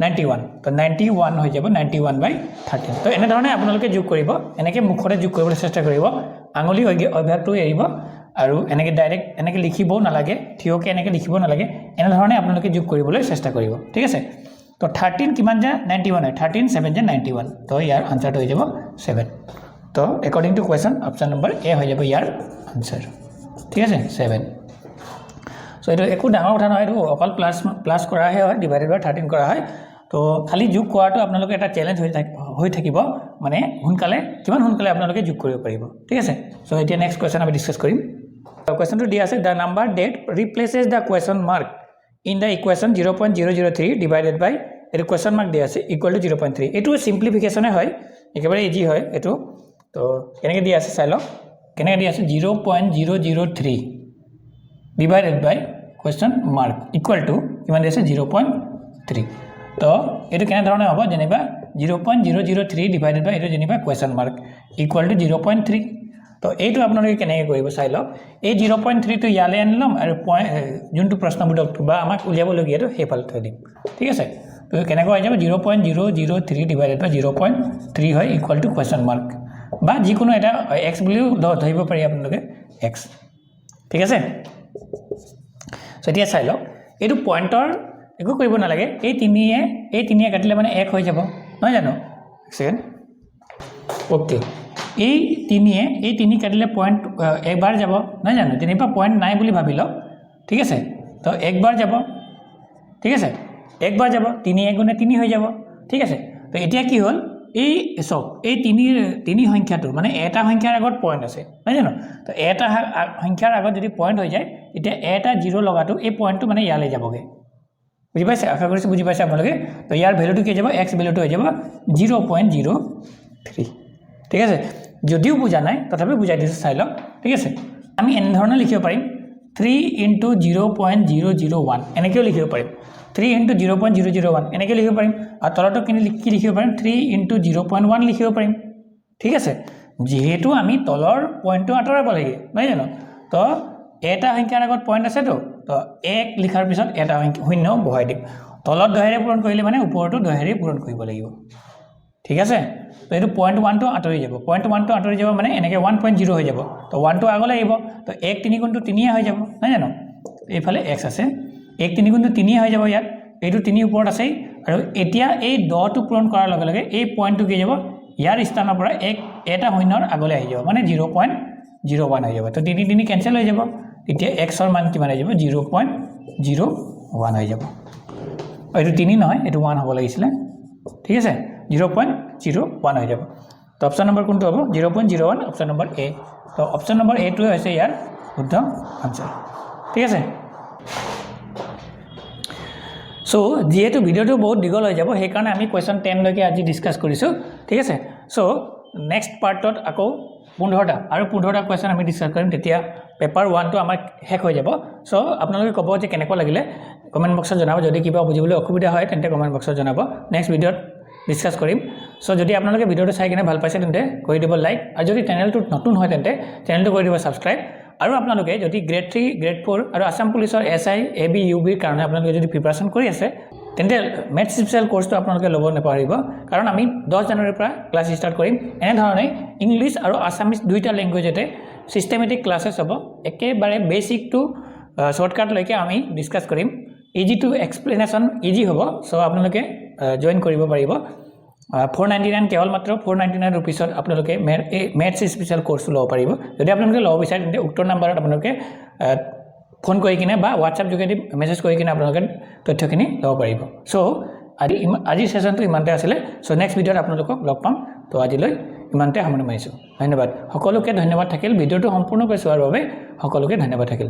91 তো 91 হৈ যাব 91/13 তো এনে ধৰণে আপোনালোকে যোগ কৰিব এনেকৈ মুখৰে যোগ কৰিবলৈ চেষ্টা কৰিব আঙুলি অভ্যাসটো এৰিব আৰু এনেকৈ ডাইৰেক্ট এনেকৈ লিখিবও নালাগে থিয়কে এনেকৈ লিখিব নালাগে এনে ধৰণে আপোনালোকে যোগ কৰিবলৈ চেষ্টা কৰিব ঠিক আছে তো 13 কিমান যা 91 হয় 13 7 যা 91 তো ইয়াৰ আনসাৰটো হৈ যাব 7 তো according to question option number A হৈ যাব ইয়াৰ আনসাৰ ঠিক আছে 7 সো এইটো একো ডাঙৰ কথা নহয় এইটো অকল প্লাস কৰাহে হয় ডিভাইডেড বাই 13 কৰা হয় তো খালি যোগ কৰাটো আপোনালোকে এটা চ্যালেঞ্জ হৈ থাকিব মানে কিমান সোনকালে আপোনালোকে যোগ কৰিব পাৰিব ঠিক আছে সো এতিয়া নেক্সট কোৱেশ্চন আমি ডিসকাস কৰিম কোৱেশ্চনটো দিয়া আছে the number that replaces the question mark in the equation 0.003 divided by এটো কোৱেশ্চন মাৰ্ক দিয়া আছে ইকুৱেল টু 0.3 এটো সিম্পলিফিকেশনে হয় একেবাৰে ইজি হয় এটো তো কেনেকৈ দিয়া আছে চাই লওক কেনেকৈ দিয়া আছে 0.003 divided by question mark equal to কিমান দিয়া আছে 0.3 তো এটো কেনে ধৰণে হ'ব যেনিবা 0.003 divided by এটো যেনিবা question mark equal to 0.3 তো এইটো আপোনালোকে কেনেকৈ কৰিব চাই লওক এই 0.3 টো ইয়ালে আনিলাম আৰু যোনটো প্ৰশ্নবোধক বা আমাক উলিয়াবলগীয়াটো হেফালে থৈ দিম ঠিক আছে তো কেনেকৈ হৈ যাব 0.003 divided by 0.3 হয় equal to question mark বা যিকোনো এটা x বুলিও ধৰিব পাৰি আপোনালোকে x ঠিক আছে সো এতিয়া চাই লওক এইটো পইণ্টৰ একো কৰিব নালাগে এই তিনিয়ে কাটিলে মানে 1 হৈ যাব নহয় জানো সেকেন্ড ওকে এই তিনি কাটিলে পইণ্ট একবাৰ যাব নহয় জানো তিনিবা পইণ্ট নাই বুলি ভাবি লওক ঠিক আছে তো একবাৰ যাব ঠিক আছে একবাৰ যাব 3 1 গুণে 3 হৈ যাব ঠিক আছে তো এতিয়া কি হ'ল এই সব এই তিনি সংখ্যাটো মানে এটা সংখ্যাৰ আগত পইণ্ট আছে নহয় জানো তো এটা সংখ্যাৰ আগত যদি পইণ্ট হৈ যায় এতিয়া এটা 0 লগাটো এই পইণ্টটো মানে ইয়ালৈ যাবগে বুজি পাইছে আশা কৰিছো বুজি পাইছে আপোনালোকে তো ইয়াৰ ভ্যালুটো কি যাব x ভ্যালুটো হৈ যাব 0.03 ঠিক আছে যদিও বুজা নাই তথাপি বুজাই দিছো চাই লওক ঠিক আছে আমি এনে ধৰণে লিখিব পাৰিম 3 * 0.001 এনেকেও লিখিব পাৰিম 3 * 0.001 এনেকে লিখিব পাৰিম আৰু তলটো কি লিখিব পাৰিম 3 * 0.1 লিখিব পাৰিম ঠিক আছে যেহেতু আমি তলৰ পইণ্টটো আঁতৰাব লাগে নহয় জানো তো এটা সংখ্যাৰ আগত পইণ্ট আছে তো 1 লিখাৰ পিছত এটা শূন্য বহাই দিম তলত দহেৰে পূৰণ কৰিলে মানে ওপৰটো দহেৰে পূৰণ কৰিব লাগিব ঠিক আছে তো এইটো 0.1 টো আঁতৰি যাব 0.1 টো আঁতৰি যাব মানে এনেকে 1.0 হৈ যাব তো 1 টো আগলৈ আহিব তো 1 3 গুণটো 3 হৈ যাব নহয় জানো এইফালে x আছে 1 3 গুণটো 3 হৈ যাব ইয়াত এইটো 3 ওপৰত আছে আৰু এতিয়া এই 10 টো পূৰণ কৰাৰ লগে লগে এই পইণ্টটো কি যাব ইয়াৰ স্থানৰ পৰা এটা শূন্যৰ আগলৈ আহি যাব মানে 0.01 হৈ যাব তো 3 3 কেনসেল হৈ যাব এতিয়া x ৰ মান কিমান হৈ যাব 0.01 হৈ যাব এইটো 3 নহয় এইটো 1 হ'ব লাগিছিল ঠিক আছে 0.01 হৈ যাব তো অপচন নম্বৰ কোনটো হ'ব 0.01 অপচন নম্বৰ A তো অপচন নম্বৰ A টো হৈছে ইয়াৰ শুদ্ধ আনসাৰ ঠিক আছে সো যেহেতু ভিডিওটো বহুত দীঘল হৈ যাব সেই কাৰণে আমি কোৱেশ্চন 10 লৈকে আজি ডিসকাস কৰিছো ঠিক আছে সো নেক্সট পাৰ্টত আকৌ 15টা আৰু 15টা কোৱেশ্চন আমি ডিসকাস কৰিম তেতিয়া পেপাৰ 1 টো আমাৰ শেষ হৈ যাব সো আপোনালোকে ক'ব যে কেনেকুৱা লাগিলে কমেন্ট বক্সত জনাব যদি কিবা বুজিবলৈ অসুবিধা হয় তেন্তে কমেন্ট বক্সত জনাব নেক্সট ভিডিওত ডিসকাস কৰিম সো যদি আপোনালোকে ভিডিওটো চাই কিনে ভাল পাইছে তেন্তে কৰি দিব লাইক আৰু যদি চেনেলটো নতুন হয় তেন্তে চেনেলটো কৰি দিব সাবস্ক্ৰাইব আৰু আপোনালোকে যদি গ্ৰেড 3 গ্ৰেড 4 আৰু আসাম পুলিচৰ SI AB UB ৰ কাৰণে আপোনালোকে যদি প্ৰিপাৰেচন কৰি আছে তেন্তে মেথছ স্পেশাল কোৰ্সটো আপোনালোকে ল'ব নাপাৰিব কাৰণ আমি 10 জানুৱাৰীৰ পৰা ক্লাছ ষ্টাৰ্ট কৰিম এনে ধৰণে ইংলিশ আৰু আসামিজ দুইটা ল্যাঙ্গুৱেজতে সিস্টেমেটিক ক্লাसेस হ'ব একেবাৰে বেসিক টু শৰ্টকাট লৈকে আমি ডিসকাস কৰিম ইজি টু এক্সপ্লেনেশন ইজি হ'ব সো আপোনালোকে জয়েন কৰিব পাৰিব 499 কেৱল মাত্ৰ 499 रुपीसত আপোনালোকে মেথছ স্পেশাল কোৰ্স ল'ব পাৰিব যদি আপোনালোকে ল'ব বিচাৰে তেন্তে উক্ত নম্বৰত আপোনালোকে ফোন কৰি কিনে বা WhatsApp যোগেদি মেছেজ কৰি কিনে আপোনালোকে তথ্যখিনি ল'ব পাৰিব সো আজি সেশনটো ইমানতে আছিল সো নেক্সট ভিডিওত আপোনালোকক লগ পাম তো আজিলৈ ইমানতে সামৰণি মাৰিছো ধন্যবাদ সকলোকে ধন্যবাদ থাকিল ভিডিওটো সম্পূৰ্ণকৈ চোৱাৰ বাবে সকলোকে ধন্যবাদ থাকিল